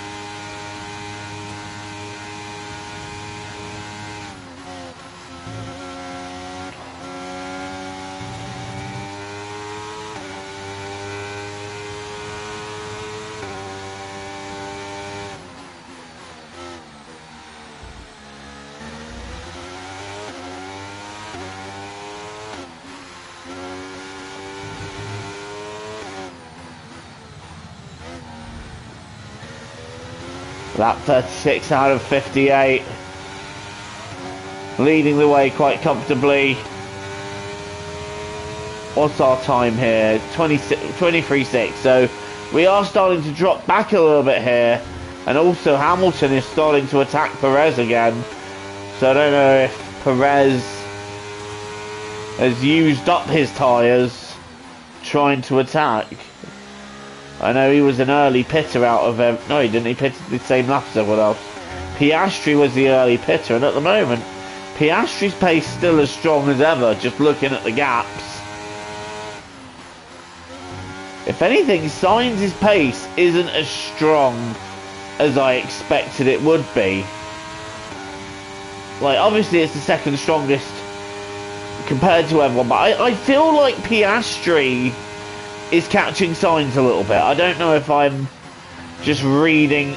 Lap 36 out of 58. Leading the way quite comfortably. What's our time here? 23.6. So we are starting to drop back a little bit here. And also Hamilton is starting to attack Perez again. So I don't know if Perez has used up his tyres trying to attack. I know he was an early pitter out of... no, he didn't. He pitted the same lap as everyone else. Piastri was the early pitter, and at the moment, Piastri's pace still as strong as ever, just looking at the gaps. If anything, Sainz's pace isn't as strong as I expected it would be. Like, obviously it's the second strongest compared to everyone, but I feel like Piastri is catching signs a little bit. I don't know if I'm just reading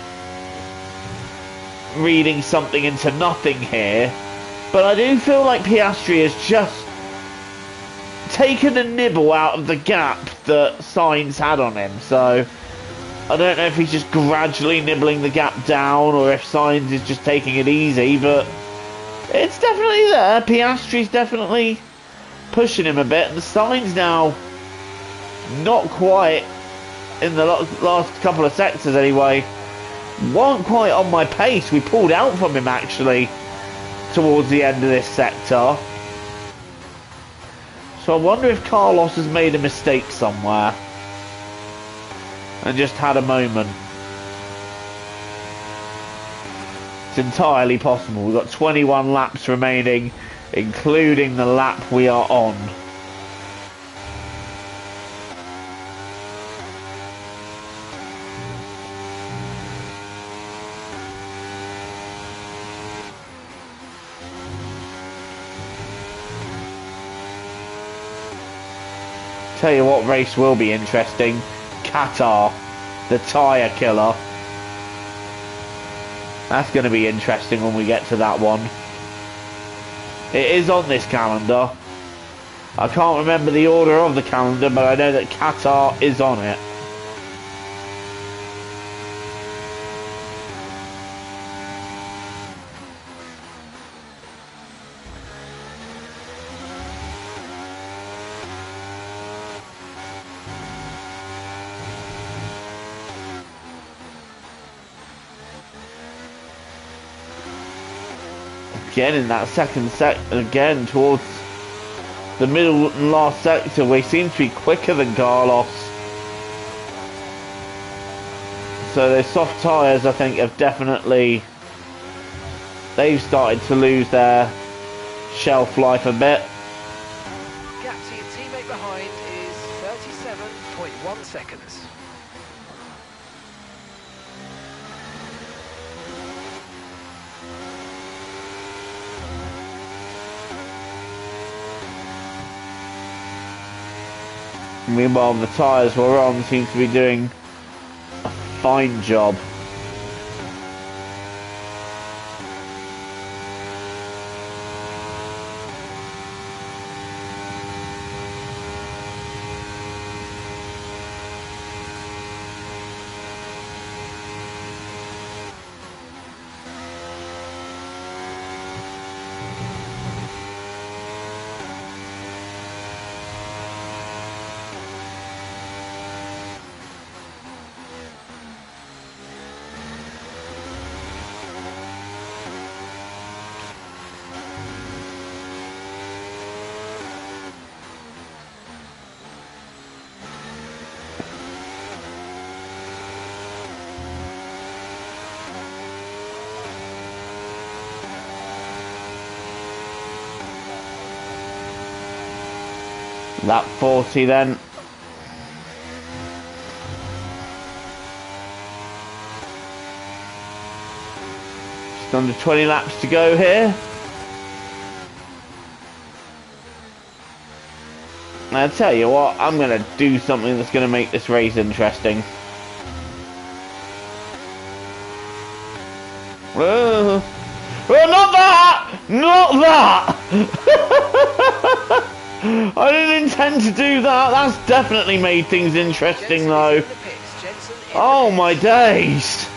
something into nothing here, but I do feel like Piastri has just taken a nibble out of the gap that Sainz had on him. So I don't know if he's just gradually nibbling the gap down or if Sainz is just taking it easy, but it's definitely there. Piastri's definitely pushing him a bit, and Sainz now not quite in the last couple of sectors anyway. Weren't quite on my pace. We pulled out from him actually towards the end of this sector. So I wonder if Carlos has made a mistake somewhere and just had a moment. It's entirely possible. We've got 21 laps remaining, including the lap we are on. Tell you what race will be interesting. Qatar, the tyre killer. That's going to be interesting when we get to that one. It is on this calendar. I can't remember the order of the calendar, but I know that Qatar is on it. Again in that second sector, again towards the middle and last sector, we seem to be quicker than Carlos. So those soft tyres, I think, have definitely, they've started to lose their shelf life a bit. Gap to your teammate behind is 37.1 seconds. Meanwhile, the tyres we're on seem to be doing a fine job. Lap 40 then. Just under 20 laps to go here. I'll tell you what, I'm going to do something that's going to make this race interesting. Oh, not that! Not that! I didn't intend to do that. That's definitely made things interesting though. Oh my days.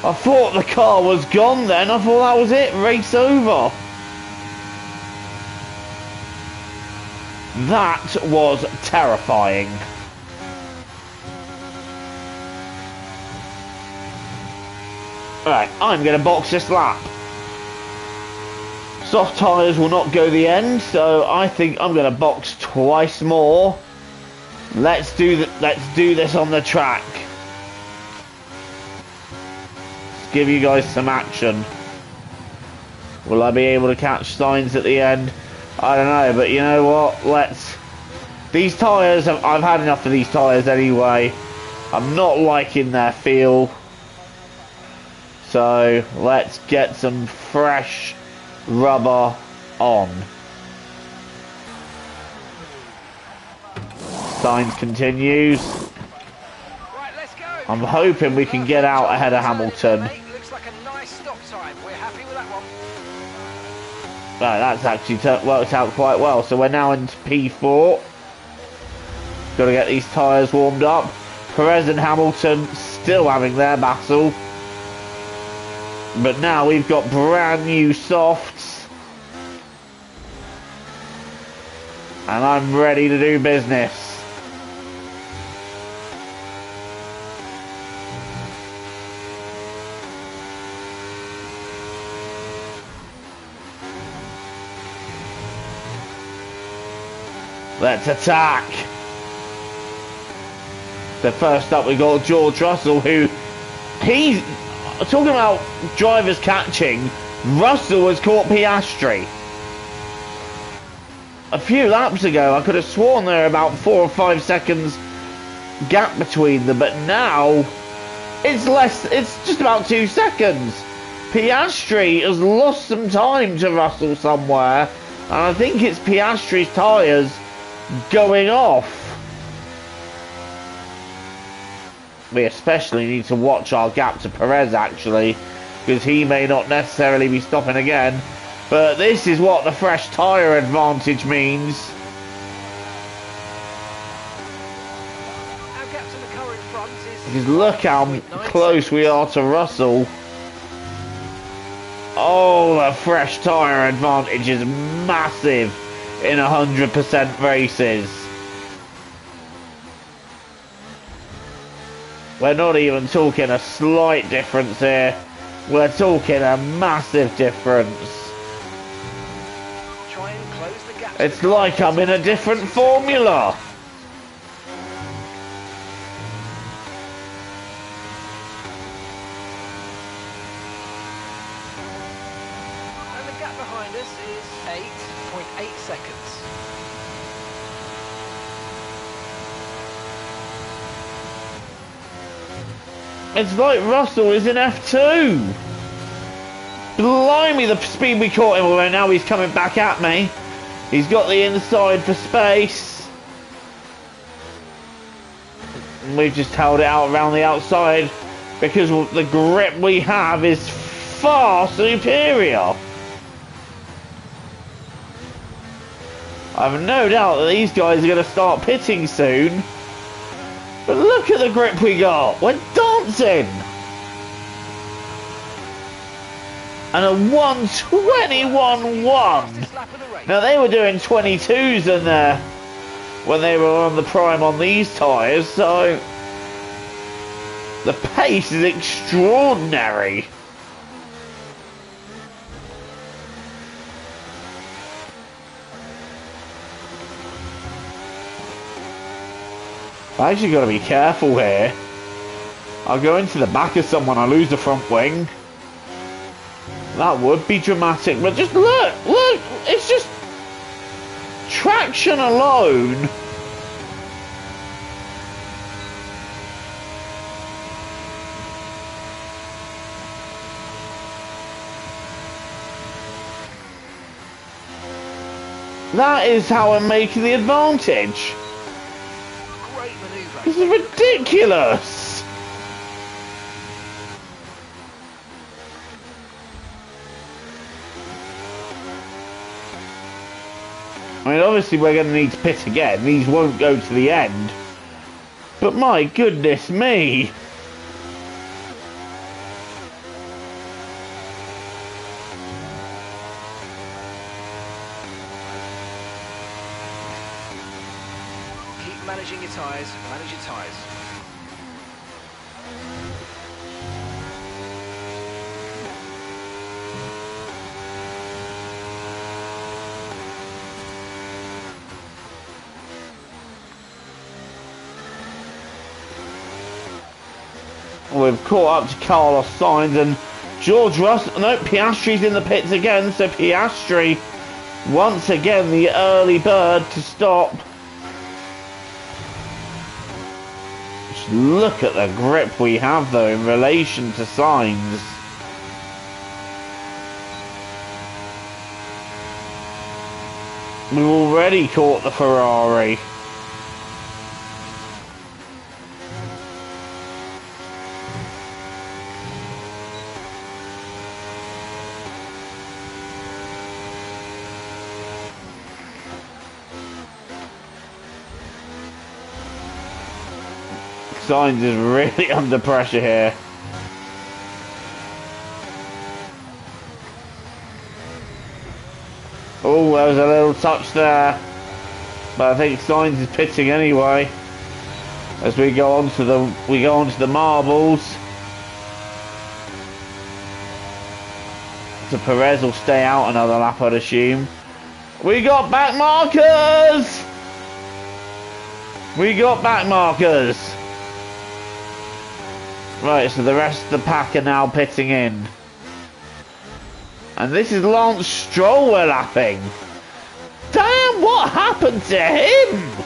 I thought the car was gone then. I thought that was it. Race over. That was terrifying. Alright, I'm going to box this lap. Soft tyres will not go the end, so I think I'm going to box twice more. Let's do this on the track. Let's give you guys some action. Will I be able to catch Sainz at the end? I don't know, but you know what? These tyres, I've had enough of these tyres anyway. I'm not liking their feel. So let's get some fresh rubber on. Sainz continues. Right, let's go. I'm hoping we can get out ahead of Hamilton. Looks like a nice stop time. We're happy with that one. Right, that's actually worked out quite well. So we're now into P4. Got to get these tyres warmed up. Perez and Hamilton still having their battle. But now we've got brand new softs. And I'm ready to do business. Let's attack. So first up we got George Russell, who he's talking about drivers catching. Russell has caught Piastri. A few laps ago I could have sworn there were about 4 or 5 seconds gap between them, but now it's less, it's just about 2 seconds. Piastri has lost some time to Russell somewhere, and I think it's Piastri's tyres going off. We especially need to watch our gap to Perez actually, because he may not necessarily be stopping again. But this is what the fresh tyre advantage means. Our gap to the car in front is... Because look how close we are to Russell. Oh, the fresh tyre advantage is massive in 100% races. We're not even talking a slight difference here. We're talking a massive difference. Try and close the gap. It's like I'm in a different formula. And the gap behind us is 8.8 seconds. It's like Russell is in F2. Blimey, the speed we caught him, although now he's coming back at me. He's got the inside for space. And we've just held it out around the outside because the grip we have is far superior. I have no doubt that these guys are going to start pitting soon. But look at the grip we got. We're dancing. And a 1:21.1. Now they were doing 22s in there when they were on the prime on these tyres, so the pace is extraordinary. I actually got to be careful here. I'll go into the back of someone, I lose the front wing. That would be dramatic, but just look, it's just traction alone. That is how I'm making the advantage. This is ridiculous! I mean, obviously we're going to need to pit again. These won't go to the end. But my goodness me! Managing your tyres, manage your tyres. We've caught up to Carlos Sainz and George Russell. No, Piastri's in the pits again, so Piastri once again the early bird to stop. Look at the grip we have though in relation to Sainz. We've already caught the Ferrari. Sainz is really under pressure here. Oh, there was a little touch there. But I think Sainz is pitting anyway. As we go on to the marbles. So Perez will stay out another lap, I'd assume. We got back markers! We got back markers! Right, so the rest of the pack are now pitting in. And this is Lance Stroll we're lapping. Damn, what happened to him?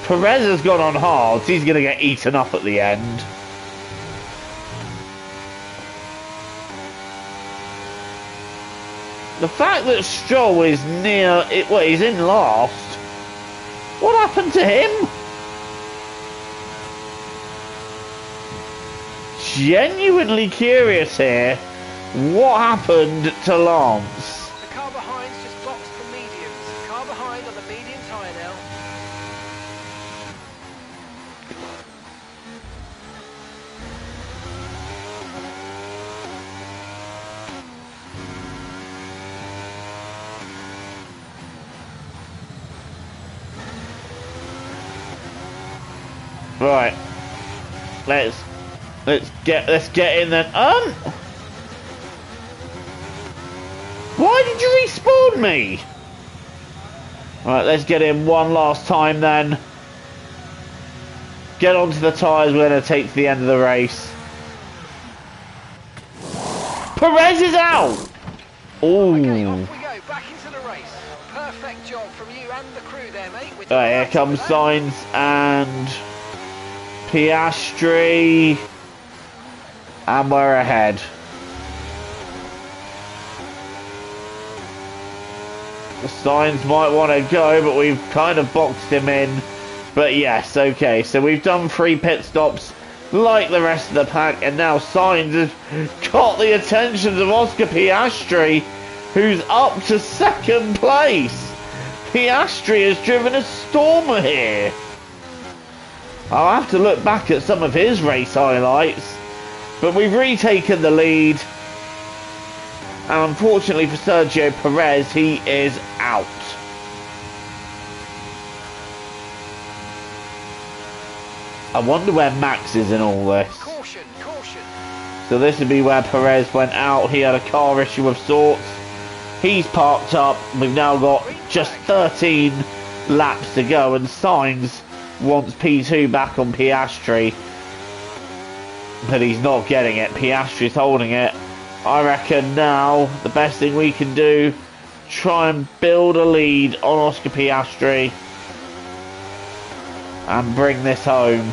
Perez has gone on hard. He's going to get eaten up at the end. The fact that Stroll is near it, well, he's in last. What happened to him? Genuinely curious here. What happened to Lance? The car behind's just boxed for mediums. Car behind on the medium tyre now. Right. Let's get in then. Why did you respawn me? Right, let's get in one last time then. Get onto the tyres, we're going to take to the end of the race. Perez is out! Ooh. Okay, off we go, back into the race. Perfect job from you and the crew there, mate. With the Right, here comes Sainz and Piastri. And we're ahead. The Sainz might want to go, but we've kind of boxed him in. But yes, okay, so we've done 3 pit stops like the rest of the pack, and now Sainz has got the attention of Oscar Piastri, who's up to 2nd place. Piastri has driven a stormer here. I'll have to look back at some of his race highlights, but we've retaken the lead. And unfortunately for Sergio Perez, he is out. I wonder where Max is in all this. Caution, caution. So this would be where Perez went out. He had a car issue of sorts. He's parked up. We've now got just 13 laps to go, and Sainz wants P2 back on Piastri. But he's not getting it. Piastri's holding it. I reckon now the best thing we can do, try and build a lead on Oscar Piastri and bring this home.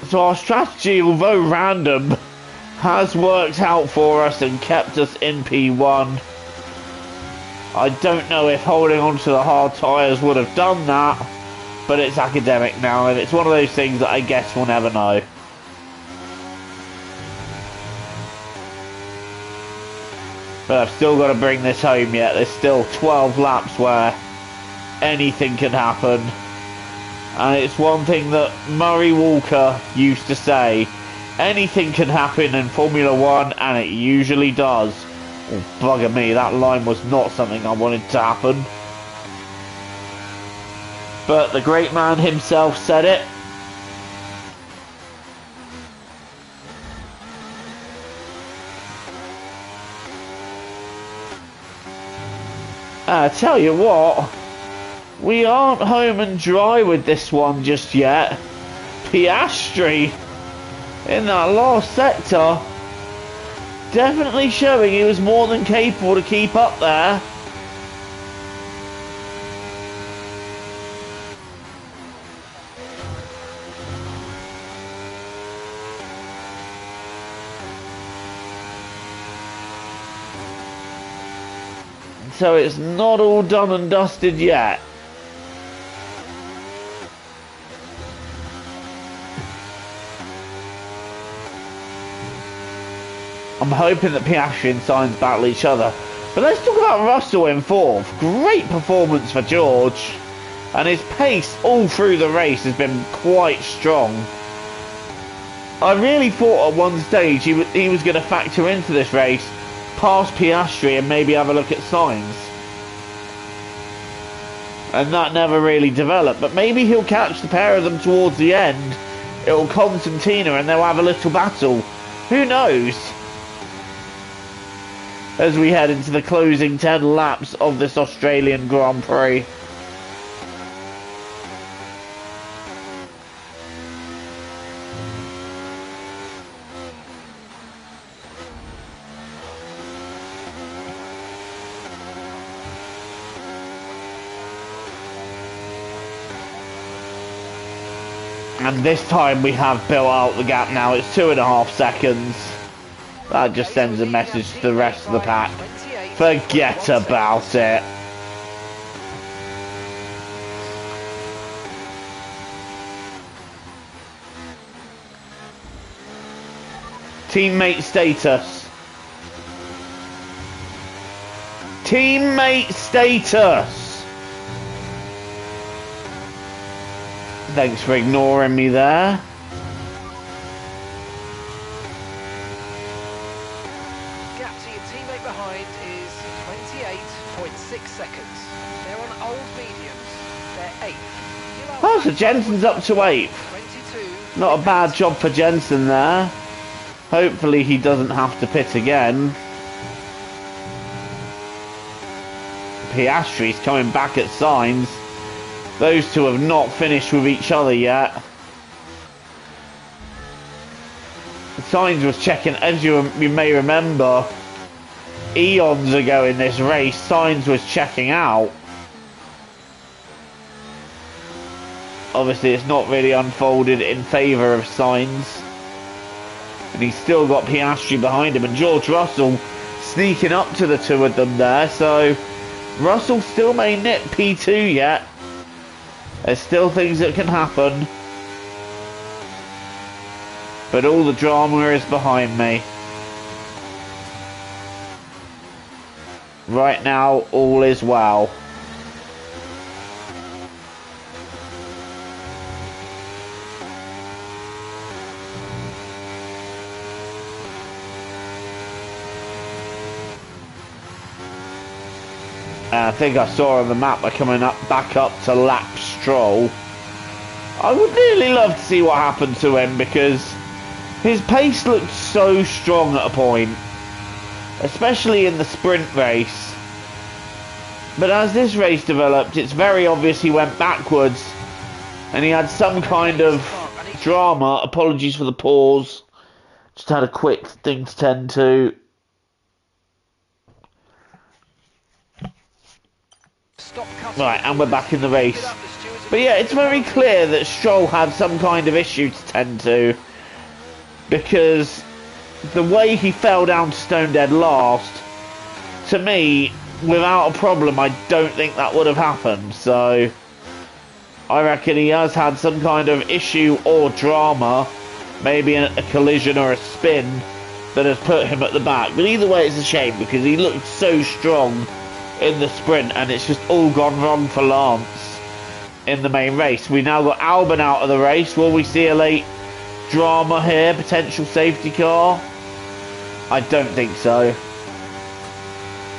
So our strategy, although random, has worked out for us and kept us in P1. I don't know if holding on to the hard tyres would have done that, but it's academic now, and it's one of those things that I guess we'll never know. But I've still got to bring this home yet. There's still 12 laps where anything can happen. And it's one thing that Murray Walker used to say, anything can happen in Formula 1, and it usually does. Oh, bugger me, that line was not something I wanted to happen. But the great man himself said it. I tell you what, we aren't home and dry with this one just yet. Piastri in that last sector definitely showing he was more than capable to keep up there. So it's not all done and dusted yet. I'm hoping that Piastri and Sainz battle each other. But let's talk about Russell in fourth. Great performance for George. And his pace all through the race has been quite strong. I really thought at one stage he was going to factor into this race, pass Piastri and maybe have a look at Sainz. And that never really developed. But maybe he'll catch the pair of them towards the end. It'll Constantina and they'll have a little battle. Who knows? As we head into the closing 10 laps of this Australian Grand Prix. And this time we have built out the gap now. It's 2.5 seconds. That just sends a message to the rest of the pack. Forget about it. Teammate status. Teammate status. Thanks for ignoring me there. Behind is 28.6 seconds. They're on old mediums. They're 8th. Oh, so Jensen's up to 8th. Not a bad job for Jensen there. Hopefully he doesn't have to pit again. Piastri's coming back at Sainz. Those two have not finished with each other yet. Sainz was checking, as you may remember, eons ago in this race, Sainz was checking out. Obviously it's not really unfolded in favour of Sainz. And he's still got Piastri behind him, and George Russell sneaking up to the two of them there, so Russell still may nip P2 yet. There's still things that can happen. But all the drama is behind me. Right now, all is well. I think I saw on the map we're coming back up to lap Stroll. I would really love to see what happened to him because his pace looked so strong at a point. Especially in the sprint race. But as this race developed, it's very obvious he went backwards. And he had some kind of drama. Apologies for the pause. Just had a quick thing to tend to. Right, and we're back in the race. But yeah, it's very clear that Stroll had some kind of issue to tend to. Because the way he fell down to stone dead last, to me, without a problem, I don't think that would have happened. So I reckon he has had some kind of issue or drama, maybe a collision or a spin, that has put him at the back. But either way, it's a shame because he looked so strong in the sprint, and it's just all gone wrong for Lance in the main race. We now got Albon out of the race. Will we see a late drama here? Potential safety car? I don't think so.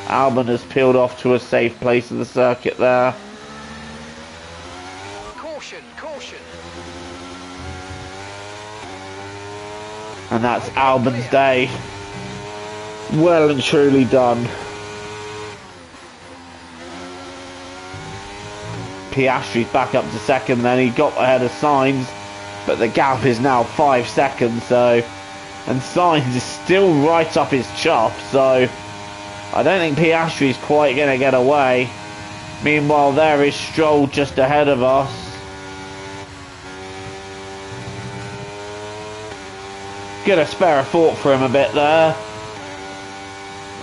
Albon has peeled off to a safe place of the circuit there. Caution, caution. And that's Albon's day. Well and truly done. Piastri's back up to second then. He got ahead of Sainz, but the gap is now 5 seconds, so... And Sainz is still right up his chop, so... I don't think Piastri's quite going to get away. Meanwhile, there is Stroll just ahead of us. Gonna spare a thought for him a bit there.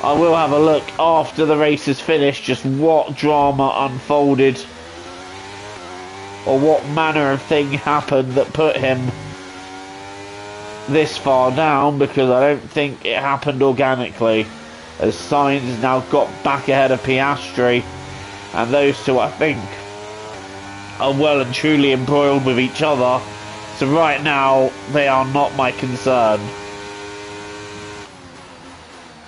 I will have a look after the race is finished, just what drama unfolded or what manner of thing happened that put him this far down, because I don't think it happened organically, as Sainz has now got back ahead of Piastri, and those two, I think, are well and truly embroiled with each other. So right now they are not my concern.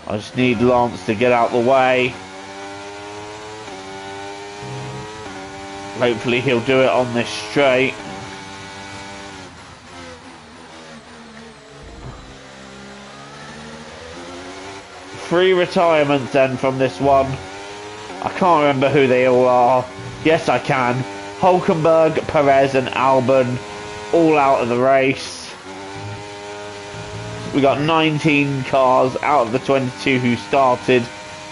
I just need Lance to get out the way. Hopefully he'll do it on this straight. Three retirements then from this one. I can't remember who they all are. Yes, I can. Hulkenberg, Perez and Albon all out of the race. We got 19 cars out of the 22 who started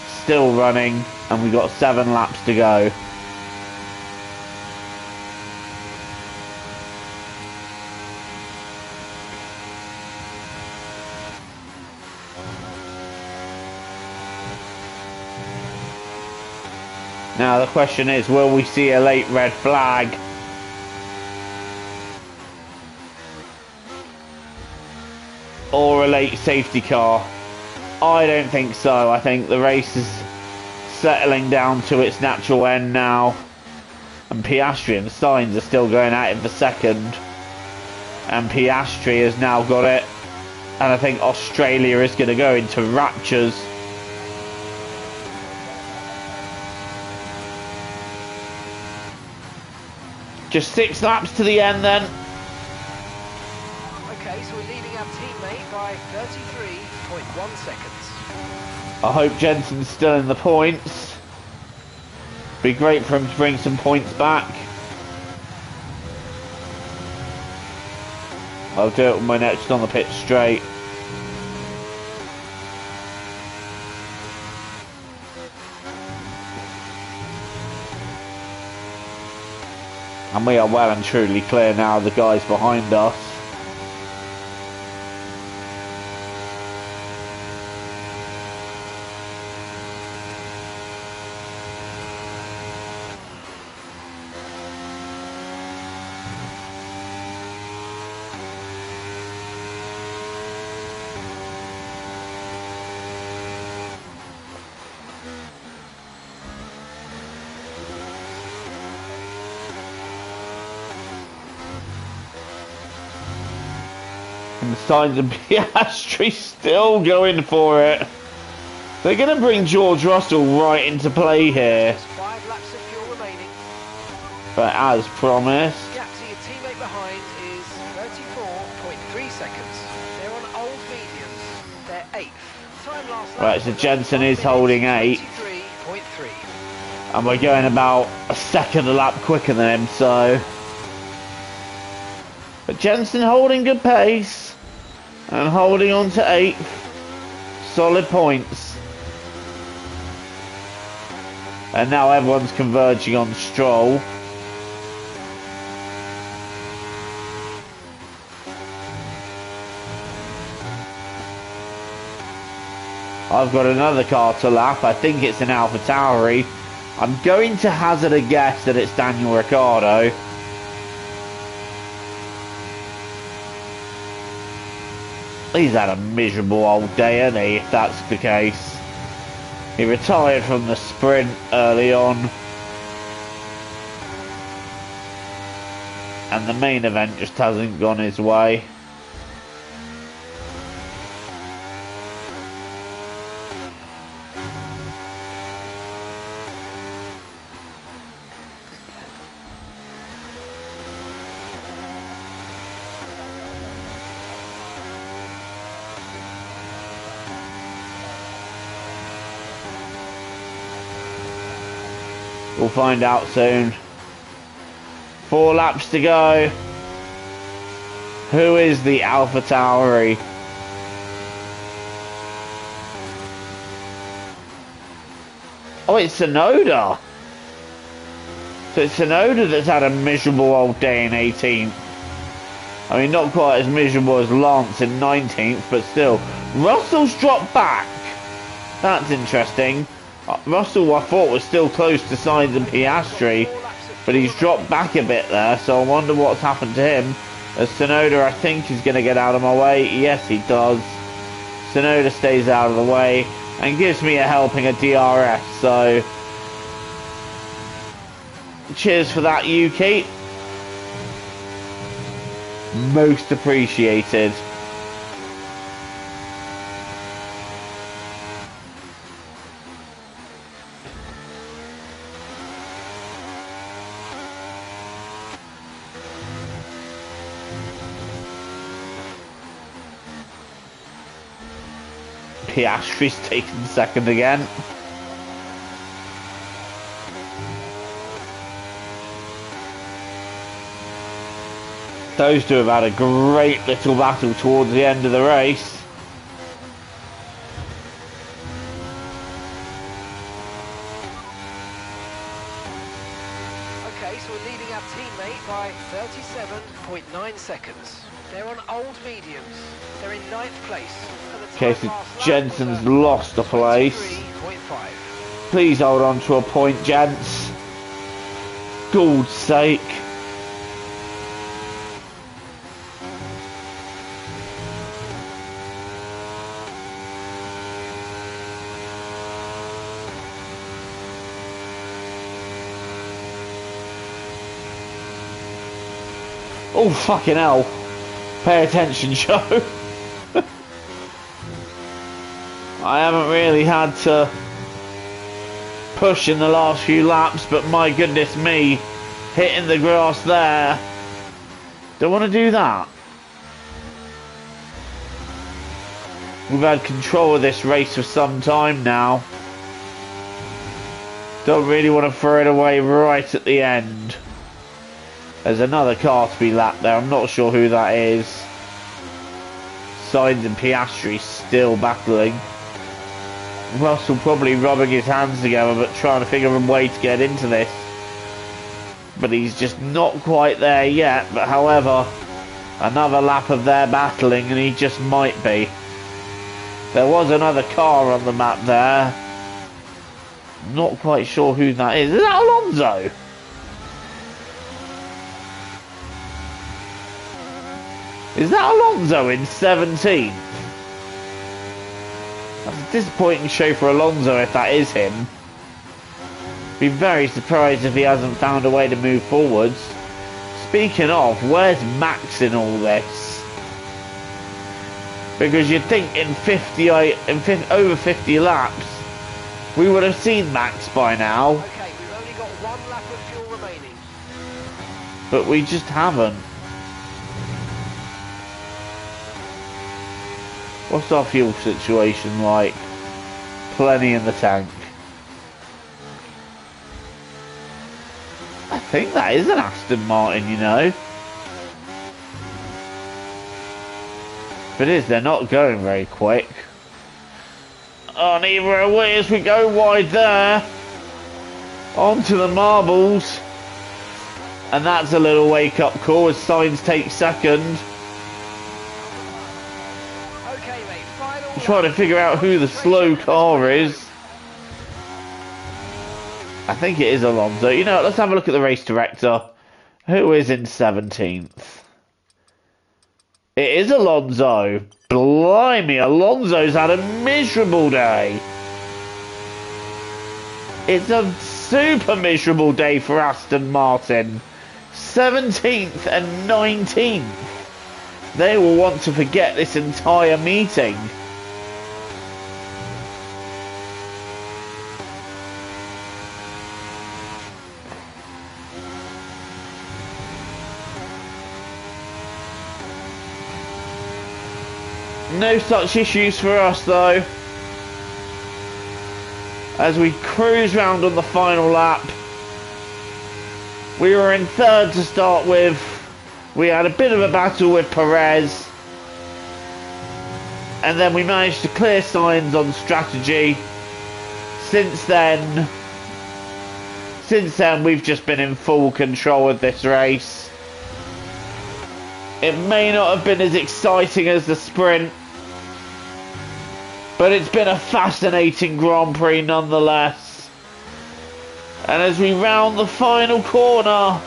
still running, and we got 7 laps to go. Now the question is, will we see a late red flag? Or a late safety car? I don't think so. I think the race is settling down to its natural end now. And Piastri and Sainz are still going at it for second. And Piastri has now got it. And I think Australia is going to go into raptures. Just 6 laps to the end then. Okay, so we're leading our teammate by 33.1 seconds. I hope Jensen's still in the points. Be great for him to bring some points back. I'll do it with my next on the pit straight. And we are well and truly clear now of the guys behind us. And Sainz and Piastri still going for it. They're going to bring George Russell right into play here. There's 5 laps of fuel remaining. But as promised. Gap to your teammate behind is 34.3 seconds. They're on old mediums. They're 8th. Time last lap. Right, so Jensen is holding 8th. 23.3. And we're going about a second a lap quicker than him, so. But Jensen holding good pace. And holding on to 8th. Solid points. And now everyone's converging on Stroll. I've got another car to lap. I think it's an AlphaTauri. I'm going to hazard a guess that it's Daniel Ricciardo. He's had a miserable old day, hasn't he, if that's the case. He retired from the sprint early on. And the main event just hasn't gone his way. We'll find out soon. 4 laps to go. Who is the AlphaTauri? Oh, it's Tsunoda. So it's Tsunoda that's had a miserable old day in 18th. I mean, not quite as miserable as Lance in 19th, but still. Russell's dropped back. That's interesting. Russell, I thought, was still close to Sainz and Piastri, but he's dropped back a bit there, so I wonder what's happened to him. As Tsunoda, I think, is going to get out of my way. Yes, he does. Tsunoda stays out of the way and gives me a helping of DRS, so cheers for that, Yuki. Most appreciated. Piastri's taken second again. Those two have had a great little battle towards the end of the race. Okay, so we're leading our teammate by 37.9 seconds. They're on old mediums. They're in 9th place. Okay, so Jensen's lost the place. Please hold on to a point, gents. God's sake. Oh, fucking hell. Pay attention, Joe. I haven't really had to push in the last few laps, but my goodness me, hitting the grass there. Don't want to do that. We've had control of this race for some time now. Don't really want to throw it away right at the end. There's another car to be lapped there. I'm not sure who that is. Sainz and Piastri still battling. Russell probably rubbing his hands together but trying to figure a way to get into this. But he's just not quite there yet. But however, another lap of their battling and he just might be. There was another car on the map there. Not quite sure who that is. Is that Alonso? Is that Alonso in 17th? That's a disappointing show for Alonso if that is him. Be very surprised if he hasn't found a way to move forwards. Speaking of, where's Max in all this? Because you'd think in over 50 laps, we would have seen Max by now. Okay, we've only got 1 lap of fuel remaining. But we just haven't. What's our fuel situation like? Plenty in the tank. I think that is an Aston Martin, you know. If it is, they're not going very quick. Oh, neither are we as we go wide there. Onto the marbles. And that's a little wake-up call as Sainz takes second. I'm trying to figure out who the slow car is. I think it is Alonso. You know, let's have a look at the race director. Who is in 17th? It is Alonso. Blimey, Alonso's had a miserable day. It's a super miserable day for Aston Martin. 17th and 19th. They will want to forget this entire meeting. No such issues for us though, as we cruise round on the final lap. We were in 3rd to start with. We had a bit of a battle with Perez, and then we managed to clear Sainz on strategy. Since then we've just been in full control of this race. It may not have been as exciting as the sprint, But it's been a fascinating Grand Prix nonetheless. And as we round the final corner,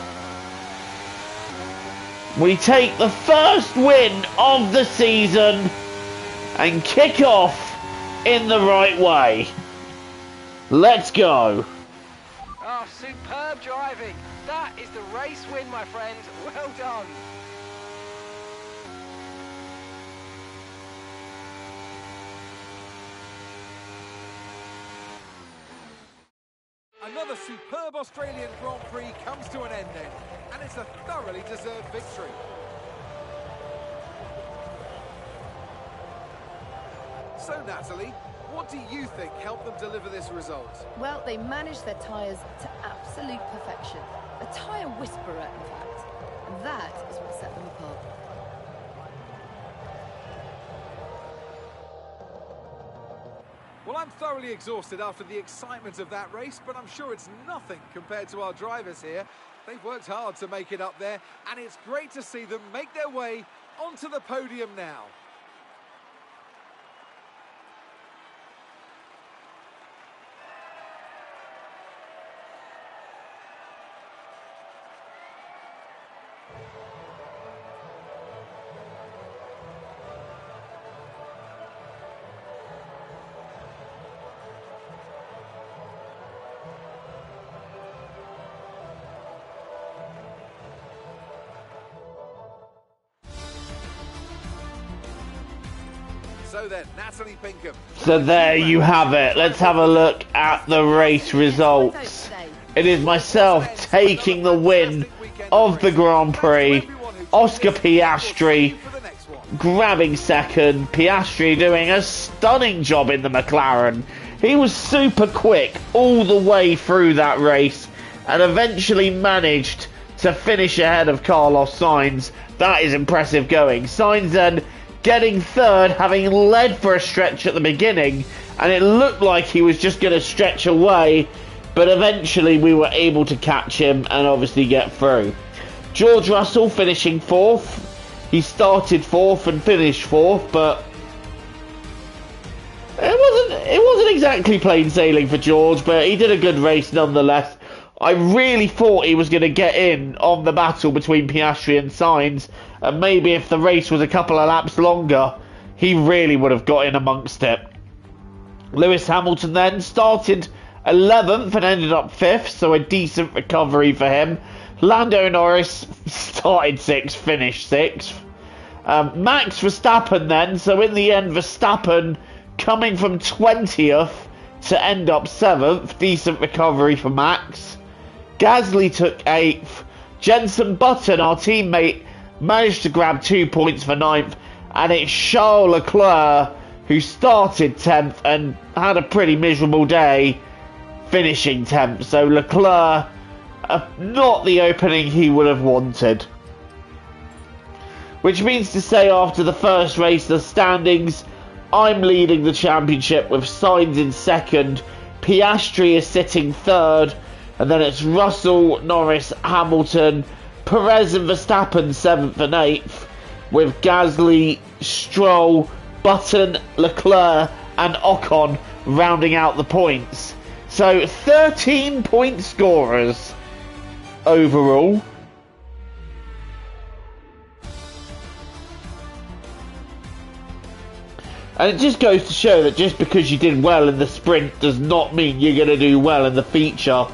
we take the first win of the season and kick off in the right way. Let's go. Oh, superb driving. That is the race win, my friends. Well done. Another superb Australian Grand Prix comes to an end then, and it's a thoroughly deserved victory. So, Natalie, what do you think helped them deliver this result? Well, they managed their tyres to absolute perfection. A tyre whisperer, in fact. And that is what set them apart. Well, I'm thoroughly exhausted after the excitement of that race, but I'm sure it's nothing compared to our drivers here. They've worked hard to make it up there, and it's great to see them make their way onto the podium now. So then, Natalie Pinkham. So there you have it. Let's have a look at the race results. It is myself taking the win of the Grand Prix. Oscar Piastri grabbing second. Piastri doing a stunning job in the McLaren. He was super quick all the way through that race and eventually managed to finish ahead of Carlos Sainz. That is impressive going. Sainz then getting third, having led for a stretch at the beginning, and it looked like he was just going to stretch away, but eventually we were able to catch him and obviously get through. George Russell finishing fourth. He started fourth and finished fourth, but it wasn't exactly plain sailing for George, but he did a good race nonetheless. I really thought he was going to get in on the battle between Piastri and Sainz, and maybe if the race was a couple of laps longer, he really would have got in amongst it. Lewis Hamilton then started 11th and ended up 5th, so a decent recovery for him. Lando Norris started 6th, finished 6th. Max Verstappen then, so in the end Verstappen coming from 20th to end up 7th, decent recovery for Max. Gasly took 8th. Jenson Button, our teammate, managed to grab 2 points for 9th. And it's Charles Leclerc who started 10th and had a pretty miserable day, finishing 10th. So Leclerc, not the opening he would have wanted. Which means to say after the first race, the standings, I'm leading the championship with Sainz in 2nd. Piastri is sitting 3rd. And then it's Russell, Norris, Hamilton, Perez and Verstappen 7th and 8th, with Gasly, Stroll, Button, Leclerc and Ocon rounding out the points. So 13 point scorers overall. And it just goes to show that just because you did well in the sprint does not mean you're going to do well in the feature.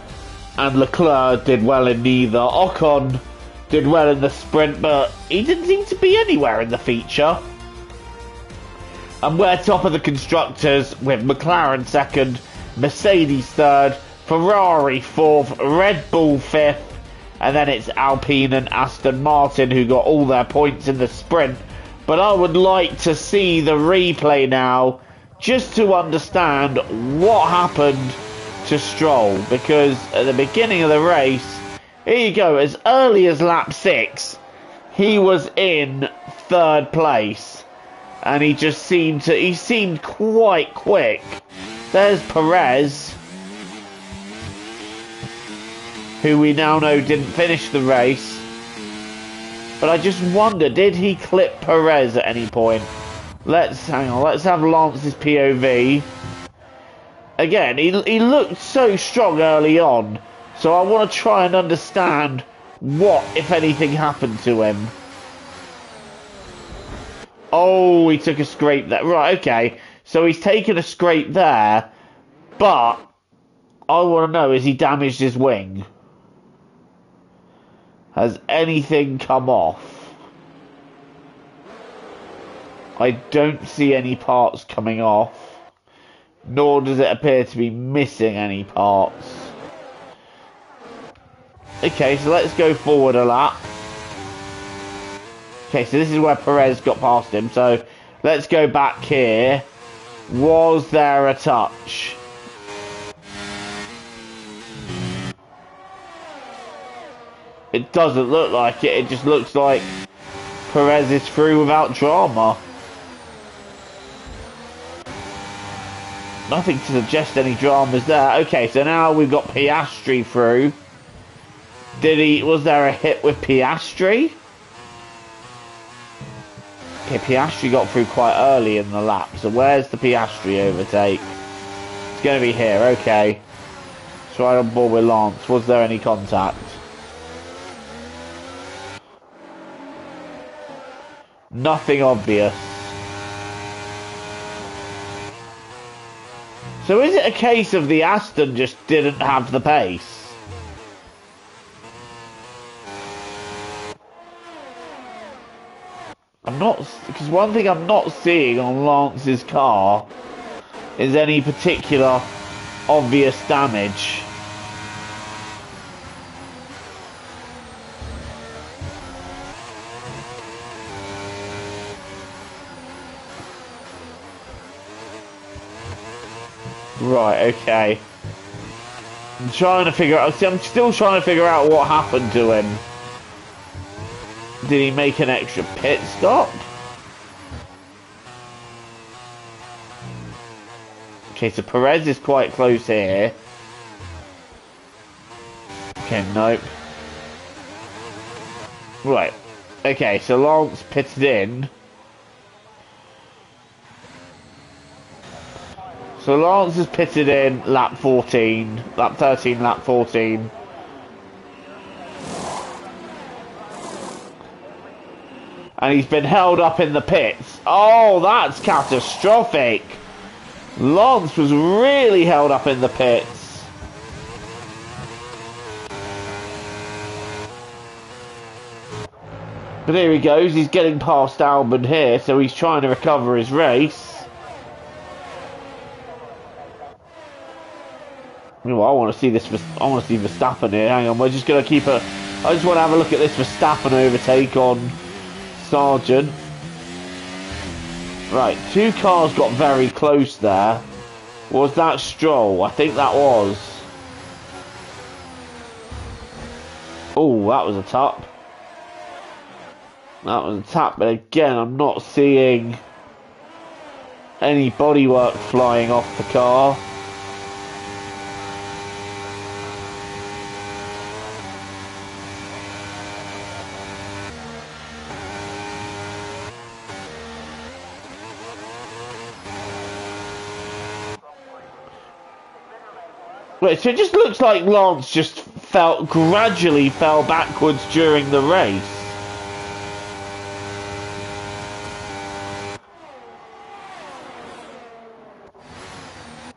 And Leclerc did well in neither. Ocon did well in the sprint, but he didn't seem to be anywhere in the feature. And we're top of the constructors with McLaren 2nd, Mercedes 3rd, Ferrari 4th, Red Bull 5th, and then it's Alpine and Aston Martin who got all their points in the sprint. But I would like to see the replay now just to understand what happened to Stroll, because at the beginning of the race, here you go, as early as lap 6 he was in 3rd place and he seemed quite quick. There's Perez, who we now know didn't finish the race, but I just wonder, did he clip Perez at any point? Hang on, let's have Lance's POV. Again, he looked so strong early on, so I want to try and understand what, if anything, happened to him. Oh, he took a scrape there. Right, okay. So he's taken a scrape there, but I want to know, has he damaged his wing? Has anything come off? I don't see any parts coming off, nor does it appear to be missing any parts. Okay, so let's go forward a lap. Okay, so this is where Perez got past him, so let's go back here. Was there a touch? It doesn't look like it, it just looks like Perez is through without drama. Nothing to suggest any dramas there. Okay, so now we've got Piastri through. Was there a hit with Piastri? Okay, Piastri got through quite early in the lap. So where's the Piastri overtake? It's going to be here, okay. It's right on board with Lance. Was there any contact? Nothing obvious. So is it a case of the Aston just didn't have the pace? I'm not, because one thing I'm not seeing on Lance's car is any particular obvious damage. Right, okay. I'm trying to figure out, see, I'm still trying to figure out what happened to him. Did he make an extra pit stop? Okay, so Perez is quite close here. Okay, nope. Right. Okay, so Lance pitted in. So Lance has pitted in lap 14, lap 13, lap 14. And he's been held up in the pits. Oh, that's catastrophic. Lance was really held up in the pits. But here he goes, he's getting past Albon here, so he's trying to recover his race. Well, I want to see this. I want to see Verstappen here. Hang on, we're just going to keep a. I just want to have a look at this Verstappen overtake on Sargent. Right, two cars got very close there. Was that Stroll? I think that was. Oh, that was a tap. That was a tap, but again, I'm not seeing any bodywork flying off the car. Right, so it just looks like Lance just gradually fell backwards during the race.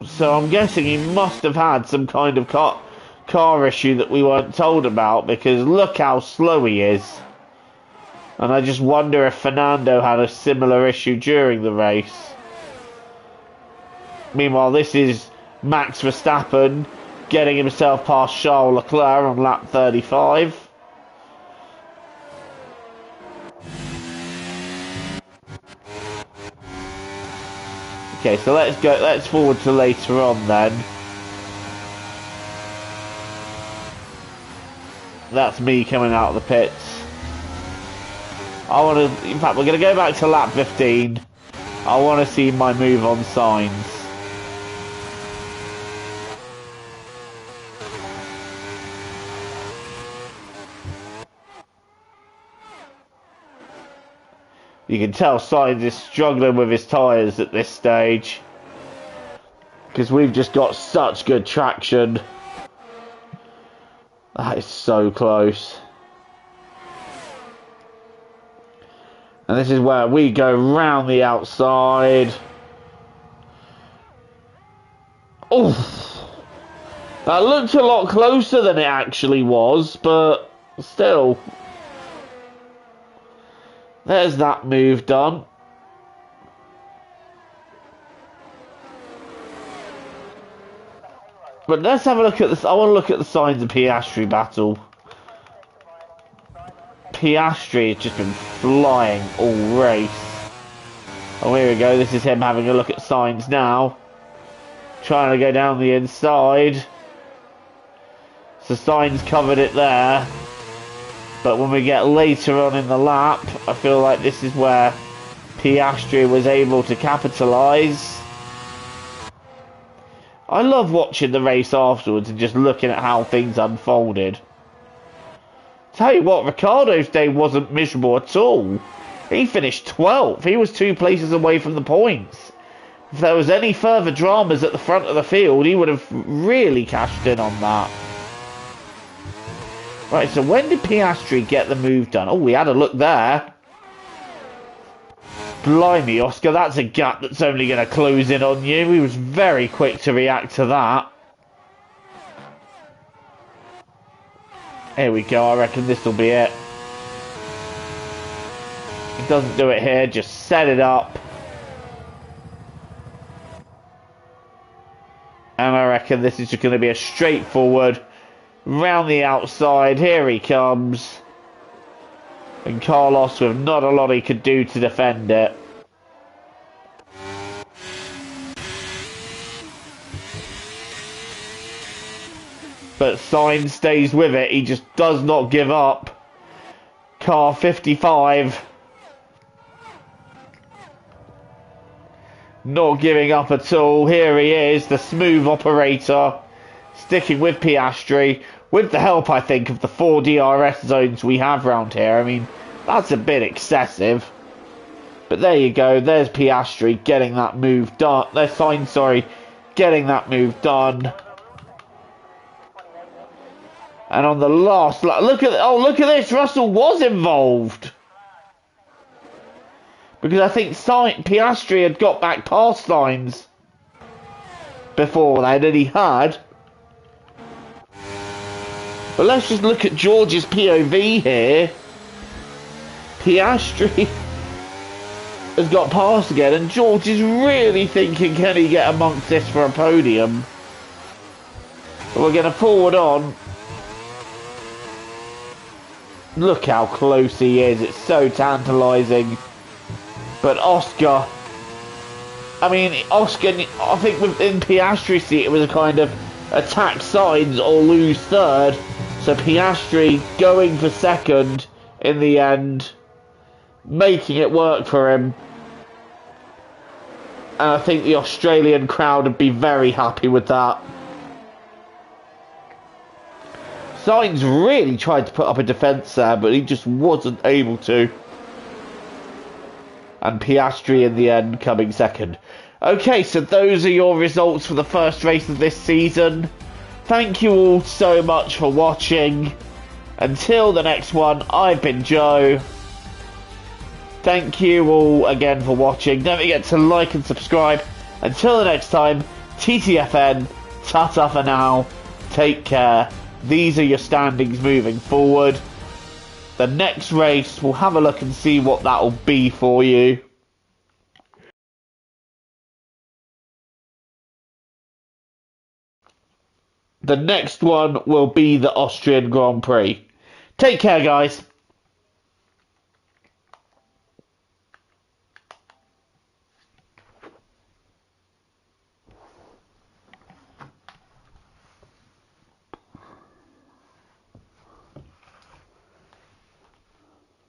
So I'm guessing he must have had some kind of car issue that we weren't told about, because look how slow he is. And I just wonder if Fernando had a similar issue during the race. Meanwhile, this is Max Verstappen getting himself past Charles Leclerc on lap 35. Okay, so let's forward to later on then. That's me coming out of the pits. In fact, we're going to go back to lap 15. I want to see my move on signs. You can tell Sainz is struggling with his tyres at this stage, because we've just got such good traction. That is so close. And this is where we go round the outside. Oof. That looked a lot closer than it actually was, but still. There's that move done. But let's have a look at this. I want to look at the Sainz and Piastri battle. Piastri has just been flying all race. Oh, here we go. This is him having a look at Sainz now. Trying to go down the inside. So Sainz covered it there. But when we get later on in the lap, I feel like this is where Piastri was able to capitalise. I love watching the race afterwards and just looking at how things unfolded. Tell you what, Ricciardo's day wasn't miserable at all. He finished 12th. He was 2 places away from the points. If there was any further dramas at the front of the field, he would have really cashed in on that. Right, so when did Piastri get the move done? Oh, we had a look there. Blimey, Oscar, that's a gap that's only going to close in on you. He was very quick to react to that. Here we go, I reckon this will be it. He doesn't do it here, just set it up. And I reckon this is just going to be a straightforward round the outside. Here he comes. And Carlos with not a lot he could do to defend it. But Sainz stays with it. He just does not give up. Car 55. Not giving up at all. Here he is, the smooth operator. Sticking with Piastri. With the help, I think, of the 4 DRS zones we have around here. I mean, that's a bit excessive. But there you go. There's Piastri getting that move done. There's Sainz, sorry, getting that move done. And on the last, look at this. Russell was involved. Because I think Piastri had got back past Sainz before then, and he had. But let's just look at George's POV here. Piastri has got past again, and George is really thinking, can he get amongst this for a podium? But we're going to forward on. Look how close he is. It's so tantalising. But Oscar, I mean, Oscar, I think within Piastri's seat, it was a kind of attack Sainz or lose third. So Piastri going for second in the end, making it work for him. And I think the Australian crowd would be very happy with that. Sainz really tried to put up a defence there, but he just wasn't able to. And Piastri in the end coming second. Okay, so those are your results for the first race of this season. Thank you all so much for watching. Until the next one, I've been Joe. Thank you all again for watching. Don't forget to like and subscribe. Until the next time, TTFN, ta-ta for now. Take care. These are your standings moving forward. The next race, we'll have a look and see what that will be for you. The next one will be the Austrian Grand Prix. Take care, guys.